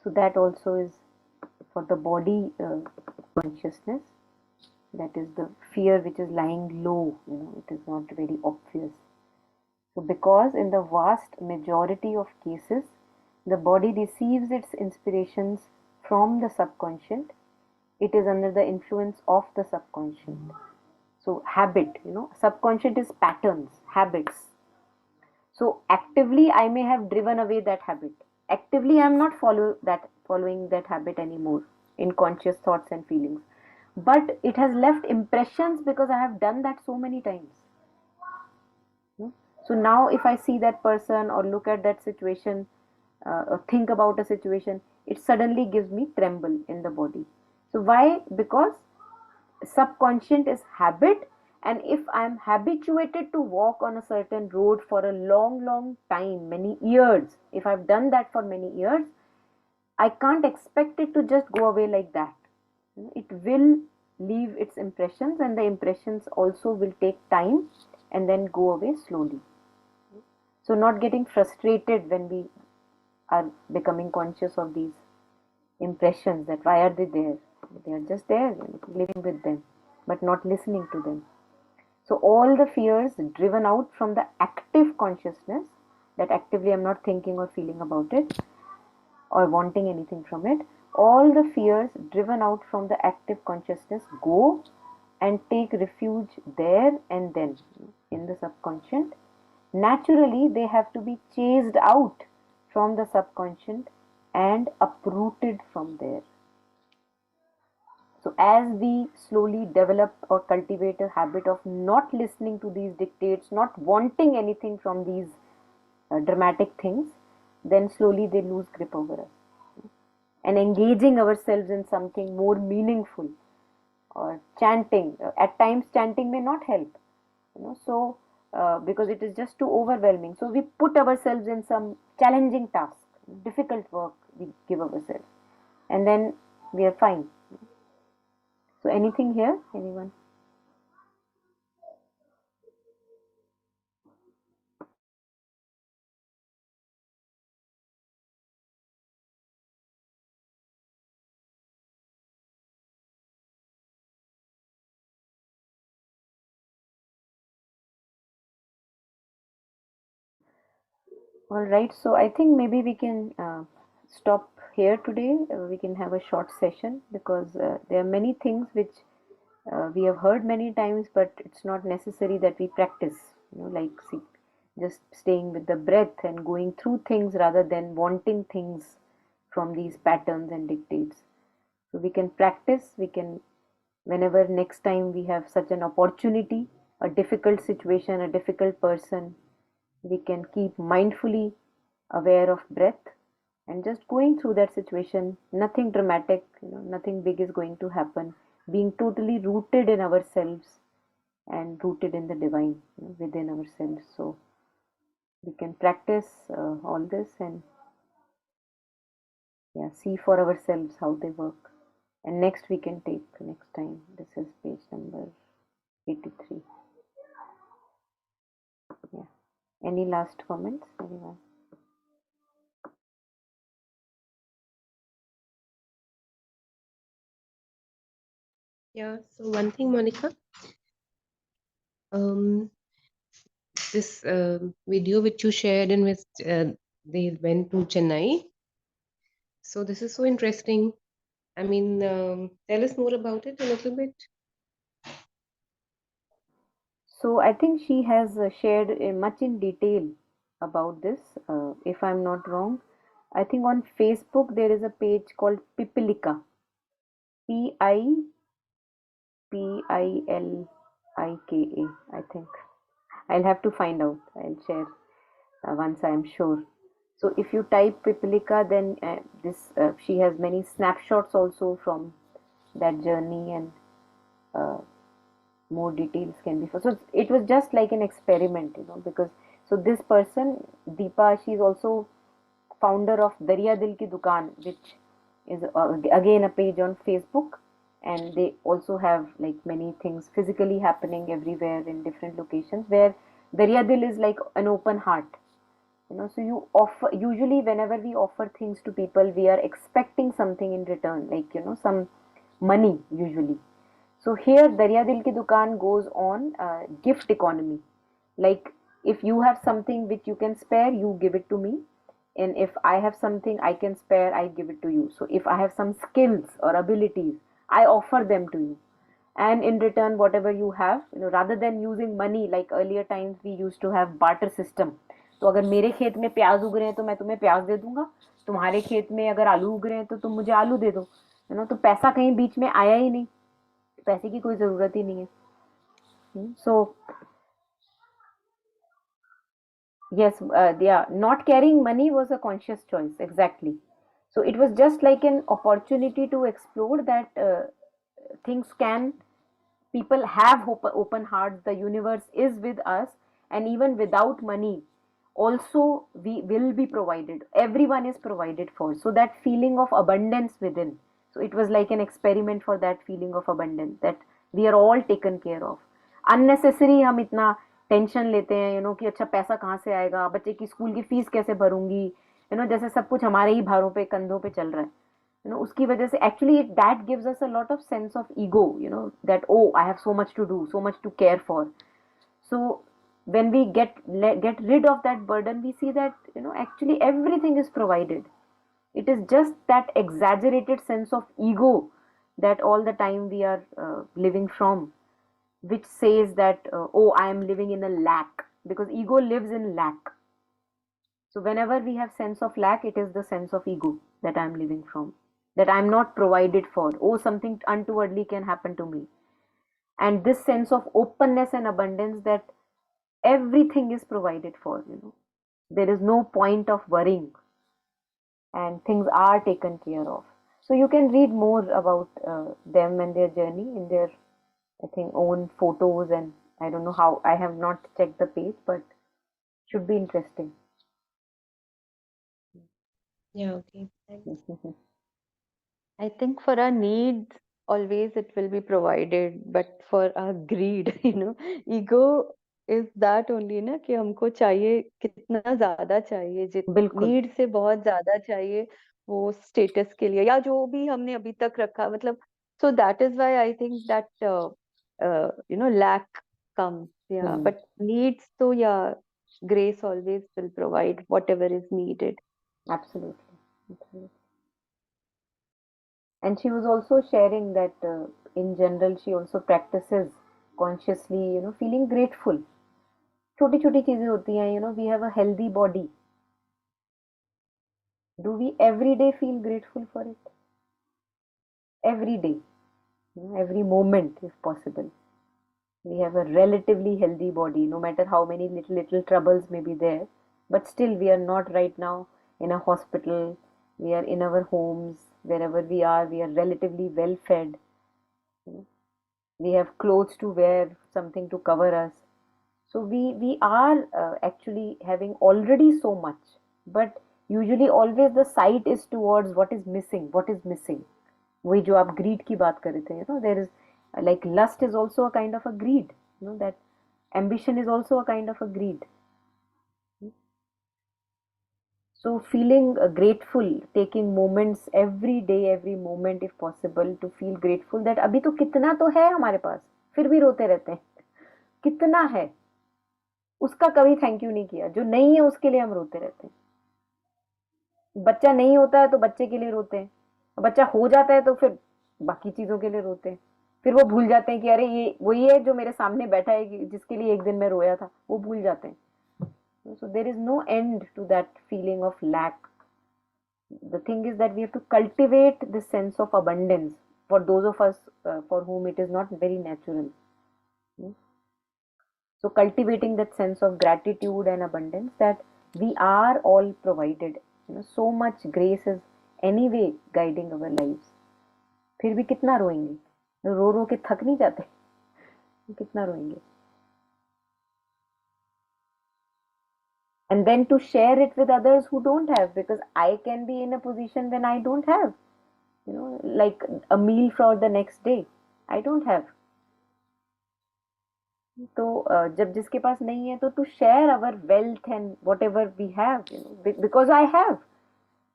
So that also is for the body consciousness. That is the fear which is lying low, it is not very obvious. So because in the vast majority of cases, the body receives its inspirations from the subconscious, it is under the influence of the subconscious. So habit, subconscious is patterns, habits. So actively I may have driven away that habit. Actively I am not following that habit anymore in conscious thoughts and feelings. But it has left impressions because I have done that so many times. So now if I see that person or look at that situation or think about a situation, it suddenly gives me tremble in the body. So why? Because subconscious is habit, and if I am habituated to walk on a certain road for a long time, many years, if I've done that for many years, I can't expect it to just go away like that. It will leave its impressions, and the impressions also will take time and then go away slowly. So not getting frustrated when we are becoming conscious of these impressions, that why are they there? They are just there, living with them, but not listening to them. So all the fears driven out from the active consciousness, that actively I'm not thinking or feeling about it or wanting anything from it, all the fears driven out from the active consciousness go and take refuge there and then in the subconscious. Naturally, they have to be chased out from the subconscious and uprooted from there. So as we slowly develop or cultivate a habit of not listening to these dictates, not wanting anything from these dramatic things, then slowly they lose grip over us. And engaging ourselves in something more meaningful, or chanting. At times, chanting may not help, so because it is just too overwhelming. So we put ourselves in some challenging task, difficult work we give ourselves, and then we are fine. So anything here, anyone? All right, so I think maybe we can stop here today. We can have a short session because there are many things which we have heard many times, but it's not necessary that we practice. Like see, just staying with the breath and going through things rather than wanting things from these patterns and dictates. So we can practice, we can, whenever next time we have such an opportunity, a difficult situation, a difficult person, we can keep mindfully aware of breath and just going through that situation. Nothing dramatic, nothing big is going to happen. Being totally rooted in ourselves and rooted in the divine, within ourselves. So we can practice all this and yeah, see for ourselves how they work. And next we can take next time. This is page number 83. Yeah. Any last comments, anyone? Yeah, so one thing, Monica, um, this video which you shared in which they went to Chennai. So this is so interesting. I mean, tell us more about it a little bit. So I think she has shared much in detail about this. If I'm not wrong, I think on Facebook there is a page called Pipilika. Pipilika. I think I'll have to find out. I'll share once I am sure. So if you type Pipilika, then this she has many snapshots also from that journey and uh, more details can be. So it was just like an experiment, because so this person, Deepa, she's also founder of Darya Dil Ki Dukaan, which is again a page on Facebook, and they also have like many things physically happening everywhere in different locations where Darya Dil is like an open heart. So you offer, usually whenever we offer things to people, we are expecting something in return, like some money usually. So here Darya Dil Ki Dukaan goes on gift economy. Like if you have something which you can spare, you give it to me. And if I have something I can spare, I give it to you. So if I have some skills or abilities, I offer them to you. And in return, whatever you have, rather than using money like earlier times, we used to have barter system. तो अगर मेरे खेत में प्याज उग रहे हैं तो मैं तुम्हें प्याज दे दूंगा, तुम्हारे खेत में अगर आलू उग रहे हैं तो तुम मुझे आलू दे दो, तो पैसा कहीं बीच में आया ही नहीं, पैसे की कोई जरूरत ही नहीं है. So yes, yeah, not carrying money was a conscious choice, exactly. So it was just like an opportunity to explore that things can, people have open hearts, the universe is with us, and even without money, also we will be provided. Everyone is provided for. So that feeling of abundance within. So it was like an experiment for that feeling of abundance that we are all taken care of. Unnecessary हम इतना tension लेते हैं, कि अच्छा पैसा कहाँ से आएगा, बच्चे की स्कूल की फीस कैसे भरूंगी, जैसे सब कुछ हमारे ही भारों पे कंधों पे चल रहा है. उसकी वजह से actually that gives us a lot of sense of ego, that oh I have so much to do, so much to care for. So when we get rid of that burden, we see that actually everything is provided. It is just that exaggerated sense of ego that all the time we are living from, which says that oh, I am living in a lack, because ego lives in lack. So whenever we have sense of lack, it is the sense of ego that I am living from, that I am not provided for. Oh, something untowardly can happen to me. And this sense of openness and abundance, that everything is provided for, there is no point of worrying, and things are taken care of. So you can read more about them and their journey in their, I think, own photos, and I don't know how, I have not checked the page, but should be interesting. Yeah, okay. Thanks. I think for our needs, always it will be provided, but for our greed, ego is that only ना कि हमको चाहिए कितना ज्यादा चाहिए, जित बिल्कुल. Need से बहुत ज्यादा चाहिए वो स्टेटस के लिए या जो भी हमने अभी तक रखा, मतलब so that is why I think that lack comes, yeah, Hmm. but needs तो yeah, grace always will provide whatever is needed. Absolutely. Absolutely. And she was also sharing that in general she also practices consciously, feeling grateful. छोटी छोटी चीजें होती हैं, we have a healthy body. Do we every day feel grateful for it? Every day, every moment if possible. We have a relatively healthy body, no matter how many little troubles may be there, but still we are not right now in a hospital. We are in our homes, wherever we are relatively well fed. We have clothes to wear, something to cover us. So we are actually having already so much, but usually always the sight is towards what is missing. What is missing? वही जो आप greed की बात कर रहे थे, there is like lust is also a kind of a greed, that ambition is also a kind of a greed. So feeling grateful, taking moments every day, every moment if possible to feel grateful that अभी तो कितना तो है हमारे पास, फिर भी रोते रहते हैं, कितना है, उसका कभी थैंक यू नहीं किया, जो नहीं है उसके लिए हम रोते रहते हैं। बच्चा नहीं होता है तो बच्चे के लिए रोते हैं, बच्चा हो जाता है तो फिर बाकी चीजों के लिए रोते हैं, फिर वो भूल जाते हैं कि अरे ये वही है जो मेरे सामने बैठा है जिसके लिए एक दिन मैं रोया था, वो भूल जाते हैं। So there is no end to that feeling of lack. The thing is that we have to cultivate this sense of abundance for those of us for whom it is not very natural. So cultivating that sense of gratitude and abundance that we are all provided. So much grace is anyway guiding our lives. फिर भी कितना रोएंगे, रो रो के थक नहीं जाते, कितना रोएंगे. And then to share it with others who don't have, because I can be in a position when I don't have, like a meal for the next day, I don't have. तो जब जिसके पास नहीं है तो to share our wealth and whatever we have, because I have.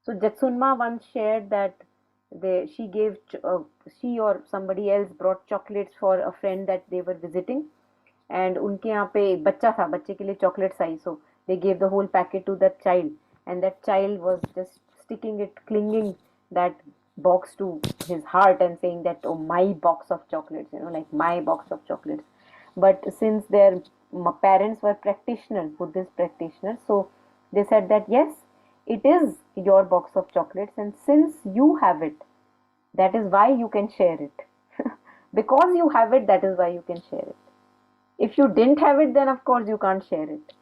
So Jatsunma once shared that she or somebody else brought chocolates for a friend that they were visiting, and उनके यहाँ पे एक बच्चा था, बच्चे के लिए chocolates I, so they gave the whole packet to that child, and that child was just sticking it, clinging that box to his heart and saying that, oh, my box of chocolates, like my box of chocolates. But since their parents were practitioners, Buddhist practitioners, so they said that yes, it is your box of chocolates, and since you have it, that is why you can share it. Because you have it, that is why you can share it. If you didn't have it, then of course you can't share it.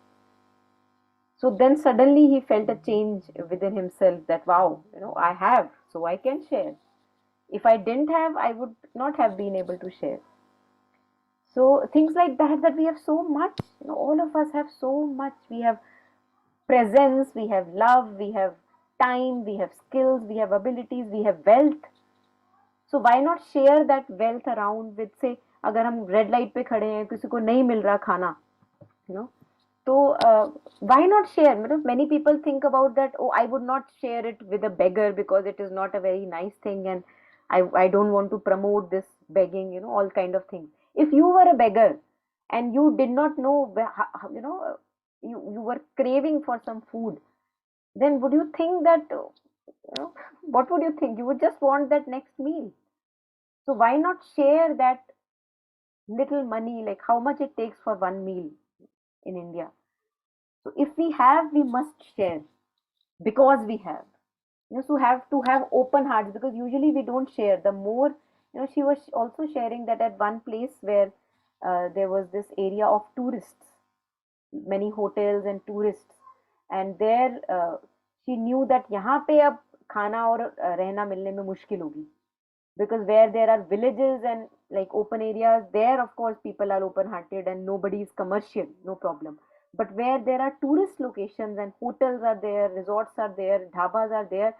So then suddenly he felt a change within himself that wow, I have, so I can share. If I didn't have, I would not have been able to share. So things like that we have so much, all of us have so much. We have presence, we have love, we have time, we have skills, we have abilities, we have wealth. So why not share that wealth around with, say, अगर हम red light पे खड़े हैं, किसी को नहीं मिल रहा खाना, तो why not share? मतलब many people think about that, oh, I would not share it with a beggar because it is not a very nice thing, and I don't want to promote this begging, all kind of things. If you were a beggar and you did not know you were craving for some food, then would you think that, what would you think? You would just want that next meal. So why not share that little money, like how much it takes for one meal in India? So if we have, we must share because we have. So have to have open hearts, because usually we don't share. The more, she was also sharing that at one place where there was this area of tourists, many hotels and tourists, and there she knew that यहाँ पे अब खाना और रहना मिलने में मुश्किल होगी, because where there are villages and like open areas, there of course people are open hearted and nobody is commercial, no problem. But where there are tourist locations and hotels are there, resorts are there, dhabas are there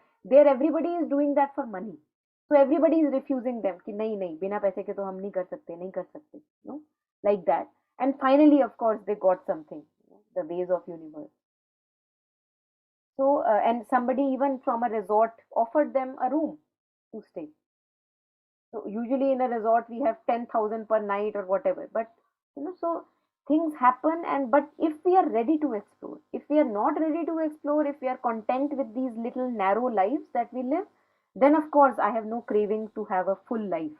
everybody is doing that for money. So everybody is refusing them कि नहीं नहीं, बिना पैसे के तो हम नहीं कर सकते, नहीं कर सकते, like that. And finally of course they got something, the ways of universe. So and somebody even from a resort offered them a room to stay. So usually in a resort we have 10,000 per night or whatever. But so things happen, and but if we we are ready to explore. If we are not ready to explore, if we are content with these little narrow lives that we live, then of course I have no craving to have a full life,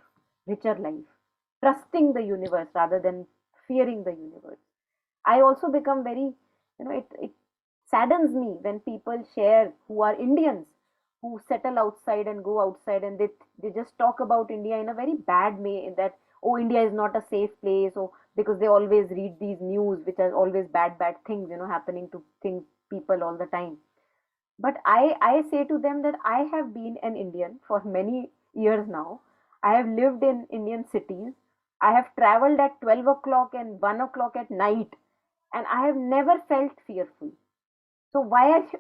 richer life, trusting the universe rather than fearing the universe. I also become very, it saddens me when people share who are Indians, who settle outside and go outside, and they just talk about India in a very bad way, in that, oh, India is not a safe place, or because they always read these news which are always bad things, happening to things, people all the time. But I say to them that I have been an Indian for many years now. I have lived in Indian cities. I have traveled at 12 o'clock and 1 o'clock at night, and I have never felt fearful. So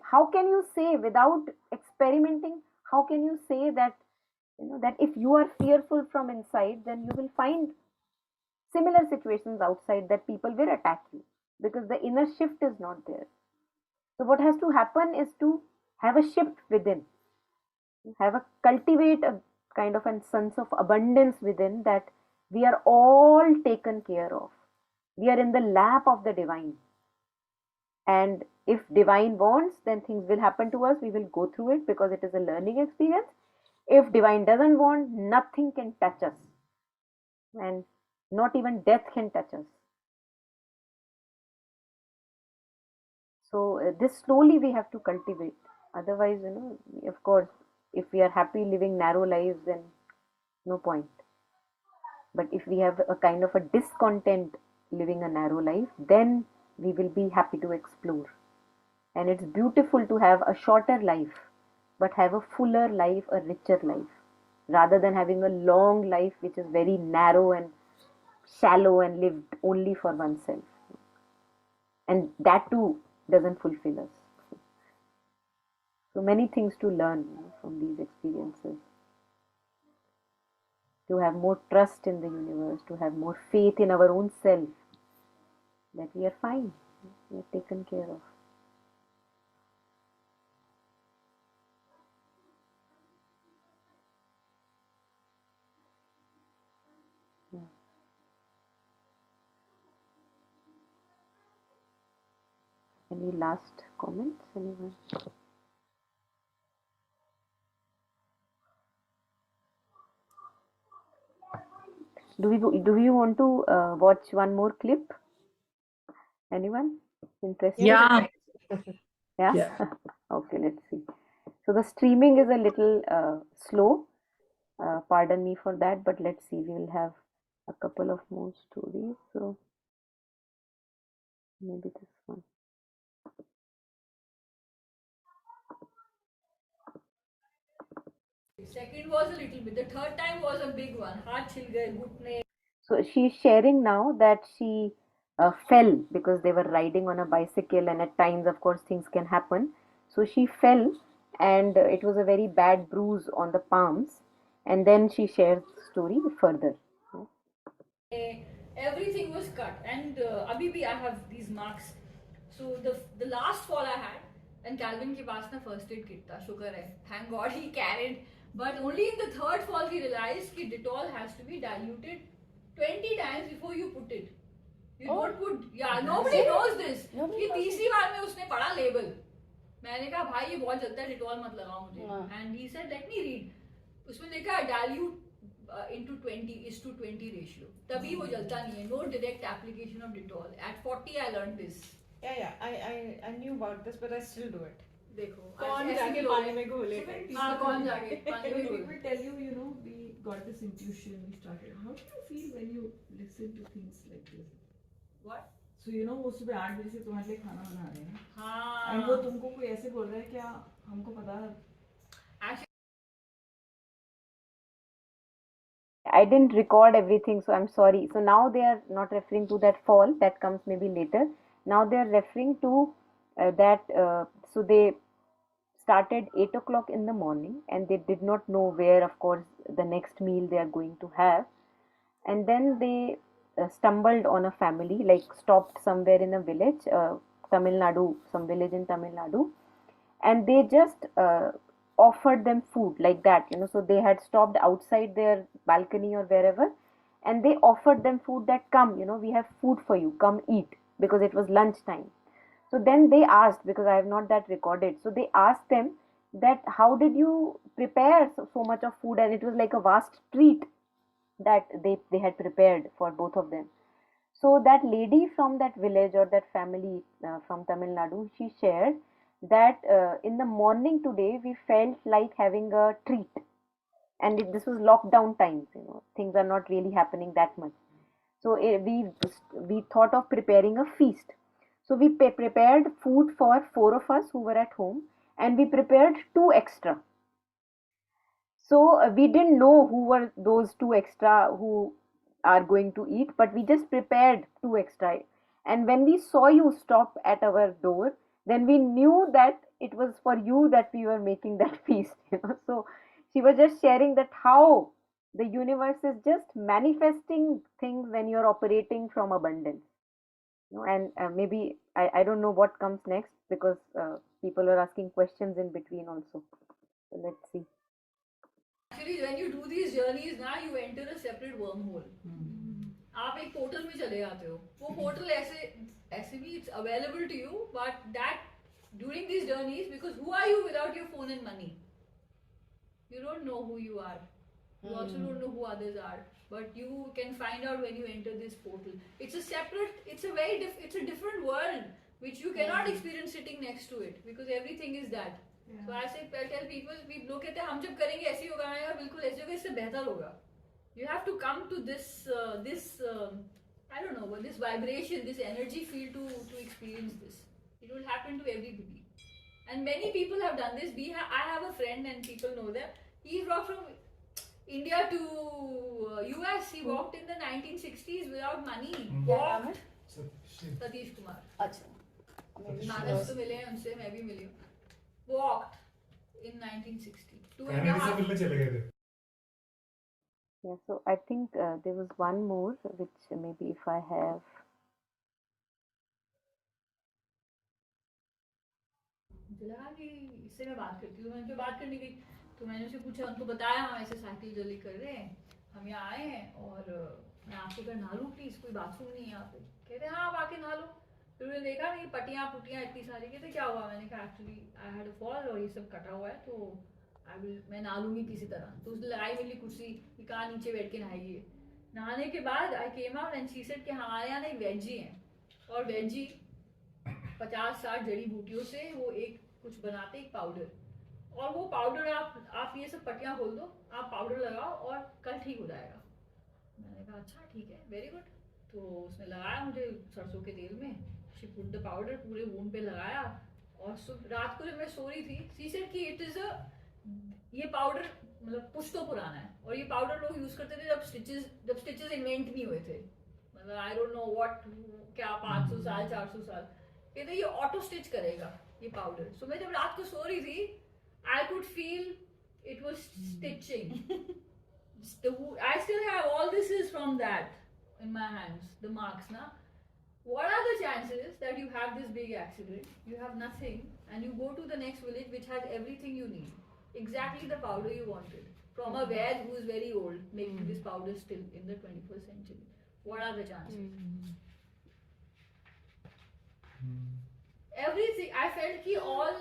how can you say, without experimenting, how can you say that, that if you are fearful from inside, then you will find similar situations outside that people will attack you, because the inner shift is not there. So what has to happen is to have a shift within, have a cultivate a kind of a sense of abundance within, that we are all taken care of. We are in the lap of the divine. And if divine wants, then things will happen to us. We will go through it because it is a learning experience. If divine doesn't want, nothing can touch us. And not even death can touch us. So this slowly we have to cultivate. Otherwise, of course, if we are happy living narrow lives, then no point. But if we have a kind of a discontent living a narrow life, then we will be happy to explore. And it's beautiful to have a shorter life, but have a fuller life, a richer life, rather than having a long life which is very narrow and shallow and lived only for oneself. And that too doesn't fulfill us. So many things to learn, from these experiences. To have more trust in the universe, to have more faith in our own self, that we are fine, we are taken care of. Yeah. Any last comments, anyone? Do you want to watch one more clip? Anyone interested? Yeah. Yeah. Yeah. Okay, let's see. So the streaming is a little slow. Pardon me for that, but let's see. We will have a couple of more stories. So maybe this one. Second was a little bit. The third time was a big one. हाथ छिल गए, घुटने. So she's sharing now that she fell because they were riding on a bicycle, and at times, of course, things can happen. So she fell, and it was a very bad bruise on the palms. And then she shares the story further. Everything was cut, and अभी भी I have these marks. So the last fall I had, and Calvin के पास ना first aid kit था, शुक्र है. Thank God he carried. But only in the third fall he realized कि Dettol has to be diluted 20 times before you put it. You don't put. Yeah, nobody knows this. ये तीसरी बार में उसने पढ़ा label. मैंने कहा भाई ये बहुत जलता है, डिटॉल मत लगाओ मुझे. And he said let me read. उसमें देखा डाइल्यूट into 20:20 ratio. तभी वो जलता नहीं है. No direct application of Dettol. At 40 I learned this. Yeah. I knew about this, but I still do it. देखो. कौन जाके पानी में घोले? हाँ कौन जाके पानी में घोले? People tell you, we got this intuition. We started. How do you feel when you listen to things like this? What? So वो सुबह 8 बजे से तुम्हारे लिए खाना बना रहे हैं. हाँ. And वो तुमको कोई ऐसे बोल रहा है क्या हमको पता है? Actually, I didn't record everything, so I'm sorry. So now they are not referring to that fall, that comes maybe later. Now they are referring to that. So they started 8 o'clock in the morning, and they did not know where, of course, the next meal they are going to have. And then they stumbled on a family, like stopped somewhere in a village, Tamil Nadu, some village in Tamil Nadu, and they just offered them food like that, so they had stopped outside their balcony or wherever, and they offered them food, that come, we have food for you, come eat, because it was lunchtime. So then they asked, because I have not that recorded, so they asked them that how did you prepare so much of food, and it was like a vast treat that they had prepared for both of them. So that lady from that village or that family from Tamil Nadu, she shared that in the morning today we felt like having a treat, and this was lockdown times. Things are not really happening that much. So we thought of preparing a feast. So we prepared food for four of us who were at home, and we prepared two extra. So we didn't know who were those two extra who are going to eat, but we just prepared two extra. And when we saw you stop at our door, then we knew that it was for you that we were making that feast. So she was just sharing that how the universe is just manifesting things when you're operating from abundance. And maybe I don't know what comes next, because people are asking questions in between also. So let's see. Actually, when you do these journeys now, you enter a separate wormhole. आप एक portal में चले जाते हो. वो portal ऐसे भी it's available to you, but that during these journeys, because who are you without your phone and money? You don't know who you are. You also don't know who others are, but you can find out when you enter this portal. It's a separate, it's a different world which you cannot experience sitting next to it, because everything is that. So I tell people, we लोग कहते हैं हम जब करेंगे ऐसे ही होगा ना यार, बिल्कुल ऐसे होगा, इससे बेहतर होगा. You have to come to this I don't know, this vibration, this energy field to experience this. It will happen to everybody, and many people have done this. I have a friend, and people know that he walked from India to US. He walked in the 1960s without money. Walked. Satish Kumar. अच्छा. मानस तो मिले हैं उनसे, मैं भी मिली हूँ. Walked in 1960. 2.5. Yeah, so I think there was one more, which maybe if I have. मुझे लगा कि इससे मैं बात करती हूँ. मैं उनसे बात करने गई तो मैंने उसे पूछा, उनको बताया हम ऐसे साइकिल जल्दी कर रहे हैं, हम यहाँ आए हैं और मैं आपके घर नहा लूँ प्लीज़, कोई बाथरूम नहीं है यहाँ पे. कहते हाँ आप आके नहा लो. फिर मैंने देखा नहीं, पटियाँ पुटियाँ इतनी सारी. कहते क्या हुआ? मैंने कहा actually I had a fall और ये सब कटा हुआ है, तो मैं नहा लूँगी किसी तरह. तो उसने लगाई मेरी कुर्सी कि कहाँ नीचे बैठ के नहाइए. नहाने के बाद I came out and she said कि हमारे यहाँ नहीं वेजी हैं, और वेजी 50-60 जड़ी बूटियों से वो एक कुछ बनाते, एक पाउडर, और वो पाउडर आप ये सब पट्टियाँ खोल दो, आप पाउडर लगाओ और कल ठीक हो जाएगा. मैंने कहा अच्छा ठीक है, वेरी गुड. तो उसने लगाया मुझे सरसों के तेल में, शी पुट द पाउडर, पूरे वूंड पे लगाया. और रात को जब मैं सो रही थी, शी सेड कि इट इज ये पाउडर मतलब कुछ तो पुराना है, और ये पाउडर लोग यूज करते थे जब स्टिचेस इन्वेंट नहीं हुए थे. मतलब आई डोंट नो व्हाट, क्या 500 साल 400 साल. कहते ये ऑटो स्टिच करेगा ये पाउडर. सो मैं जब रात को सो रही थी, I could feel it was stitching. I still have all this is from that in my hands, the marks. Na, what are the chances that you have this big accident, you have nothing, and you go to the next village which has everything you need, exactly the powder you wanted, from a Ved who is very old, making this powder still in the 21st century. What are the chances? Everything. I felt ki all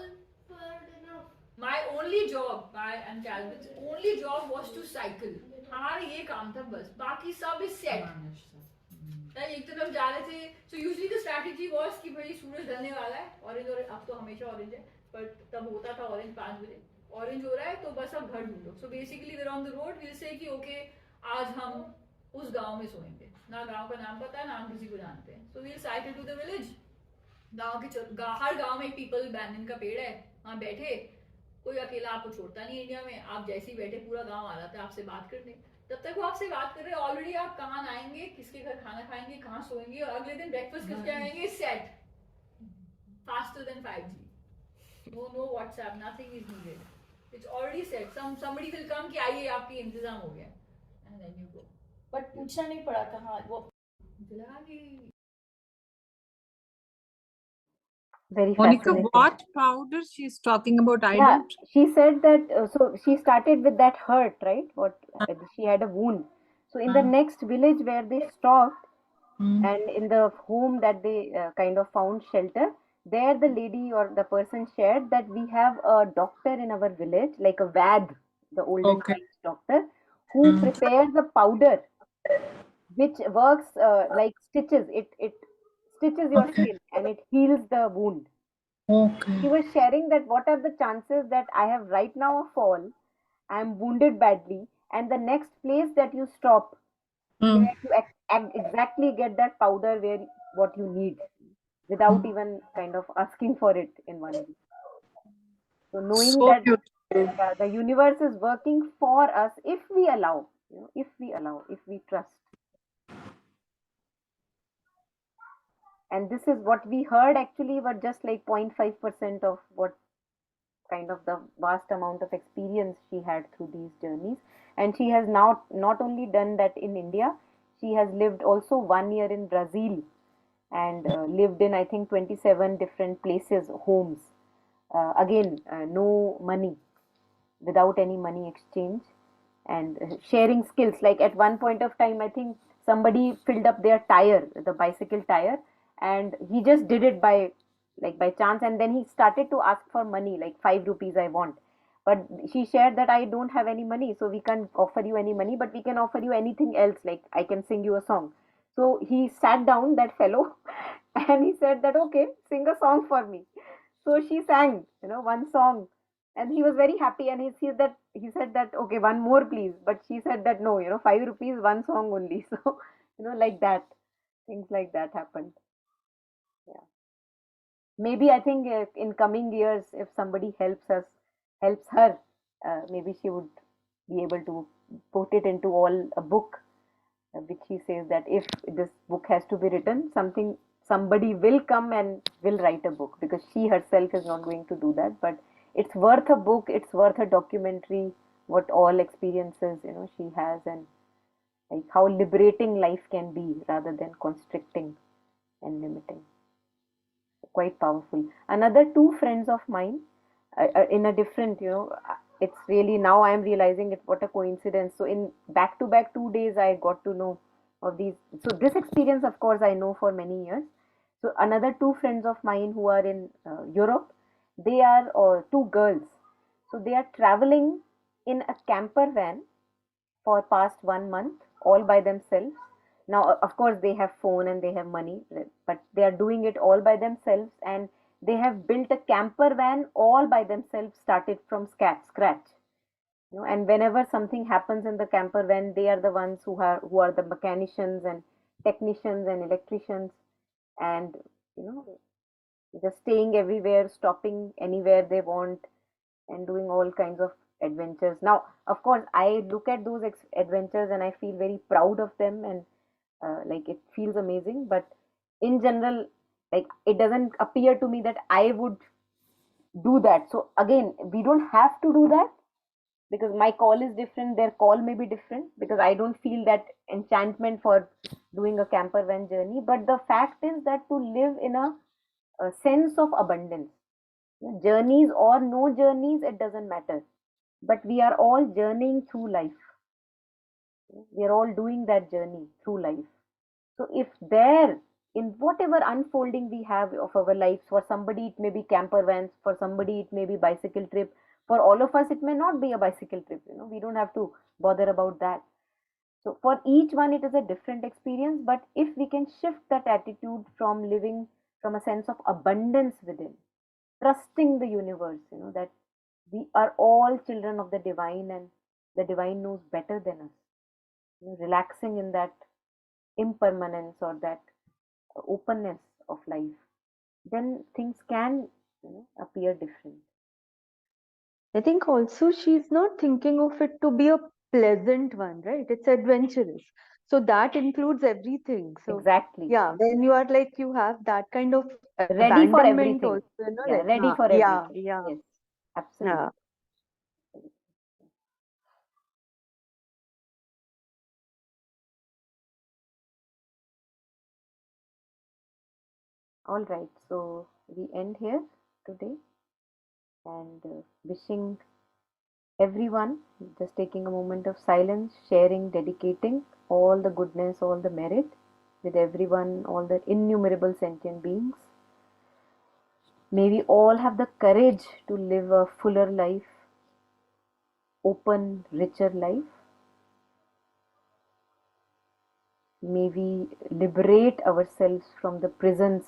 my only job, my and Calvin's only job was to cycle. हमारा ये काम था बस, बाकी सब is set. एक तरफ जा रहे थे. So usually the strategy was कि भाई सूरज ढलने वाला है, ऑरेंज, और अब तो हमेशा ऑरेंज है, पर तब होता था ऑरेंज 5 बजे. ऑरेंज हो रहा है तो बस अब घर ढूंढो. So basically we're on the road. We'll say कि okay आज हम उस गांव में सोएंगे. ना गांव का नाम पता है, ना हम किसी को जानते हैं. So we'll cycle to the village. हर गांव में एक पीपल बैनन का पेड़ है, वहां बैठे. कोई अकेला आपको छोड़ता नहीं इंडिया में. आप जैसे ही बैठे पूरा गांव आ जाता है आपसे बात करने. तब तक वो आपसे बात कर रहे हैं, ऑलरेडी आप कहाँ आएंगे, किसके घर खाना खाएंगे, कहाँ सोएंगे, और अगले दिन ब्रेकफास्ट किसके आएंगे, set. Faster than 5G. No WhatsApp, nothing is needed. It's already set. Somebody will come कि आइए आपकी इंतजाम हो गया, and then you go. But पूछना नहीं पड़ा था. हाँ वो Very Monica, fascinating. what powder she's talking about? I Yeah, don't. she said that. So she started with that hurt, right? What she had a wound. So in the next village where they stopped, and in the home that they kind of found shelter, there the lady or the person shared that we have a doctor in our village, like a vad, the olden Okay. times doctor, who prepares a powder which works like stitches. It stitches your Okay. skin and it heals the wound. She Okay. was sharing that what are the chances that I have right now a fall, I am wounded badly, and the next place that you stop, Mm. there you exactly get that powder where what you need without even kind of asking for it in one way. So knowing So that beautiful. the universe is working for us if we allow, if we allow, if we trust. And this is what we heard actually were just like 0.5% of what kind of the vast amount of experience she had through these journeys. And she has now not only done that in India, she has lived also 1 year in Brazil and lived in, I think, 27 different places, homes. Again, no money, without any money exchange, and sharing skills. Like at one point of time, I think somebody filled up their tire, the bicycle tire, and he just did it by like by chance, and then he started to ask for money, like 5 rupees I want. But she shared that I don't have any money, so we can't offer you any money, but we can offer you anything else, like I can sing you a song. So he sat down, that fellow, and he said that okay, sing a song for me. So she sang, one song, and he was very happy. And he said that okay, one more please. But she said that no, 5 rupees, one song only. So like that, things like that happened. Yeah, maybe I think in coming years, if somebody helps her, maybe she would be able to put it into all a book, which he says that if this book has to be written, somebody will come and will write a book, because she herself is not going to do that. But it's worth a book, it's worth a documentary, what all experiences she has, and like how liberating life can be rather than constricting and limiting. Quite powerful. Another two friends of mine, in a different, it's really, now I am realizing it, what a coincidence. So in back to back 2 days, I got to know of these. So this experience, of course, I know for many years. So another two friends of mine who are in Europe, they are two girls. So they are traveling in a camper van for past 1 month, all by themselves. Now of course they have phone and they have money, but they are doing it all by themselves, and they have built a camper van all by themselves, started from scratch. And whenever something happens in the camper van, they are the ones who are the mechanicians and technicians and electricians, and you know just staying everywhere, stopping anywhere they want, and doing all kinds of adventures. Now, of course, I look at those adventures and I feel very proud of them, and like it feels amazing. But in general, like it doesn't appear to me that I would do that. So again, we don't have to do that, because my call is different, their call may be different, because I don't feel that enchantment for doing a camper van journey. But the fact is that to live in a sense of abundance, journeys or no journeys, it doesn't matter, but we are all journeying through life. We are all doing that journey through life. So if there, in whatever unfolding we have of our lives, for somebody it may be camper vans, for somebody it may be bicycle trip, for all of us it may not be a bicycle trip. We don't have to bother about that. So for each one it is a different experience. But if we can shift that attitude from living from a sense of abundance within, trusting the universe, that we are all children of the divine, and the divine knows better than us, relaxing in that impermanence or that openness of life, then things can appear different. I think also she's not thinking of it to be a pleasant one, right? It's adventurous. So that includes everything. So Exactly. yeah, when you are like you have that kind of Ready for abandonment everything. also, Yeah, like ready for yeah, everything. yeah, Yes, absolutely. yeah. All right, so we end here today, and wishing everyone, just taking a moment of silence, sharing, dedicating all the goodness, all the merit with everyone, all the innumerable sentient beings. May we all have the courage to live a fuller life, open, richer life. May we liberate ourselves from the prisons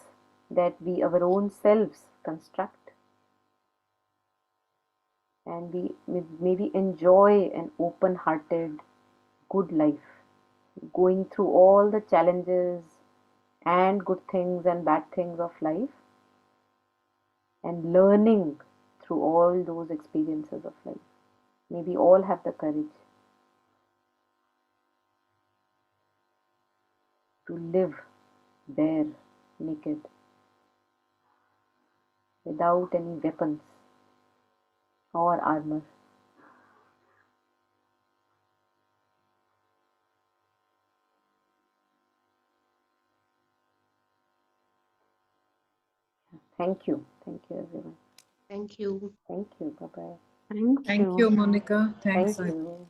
that we our own selves construct. And may we enjoy an open-hearted, good life, going through all the challenges and good things and bad things of life, and learning through all those experiences of life. May we all have the courage to live bare, naked, without any weapons or armor. Thank you. Thank you, everyone. Thank you. Thank you. Bye bye. Thank Thank you. you, Monica. Thank Thanks. you.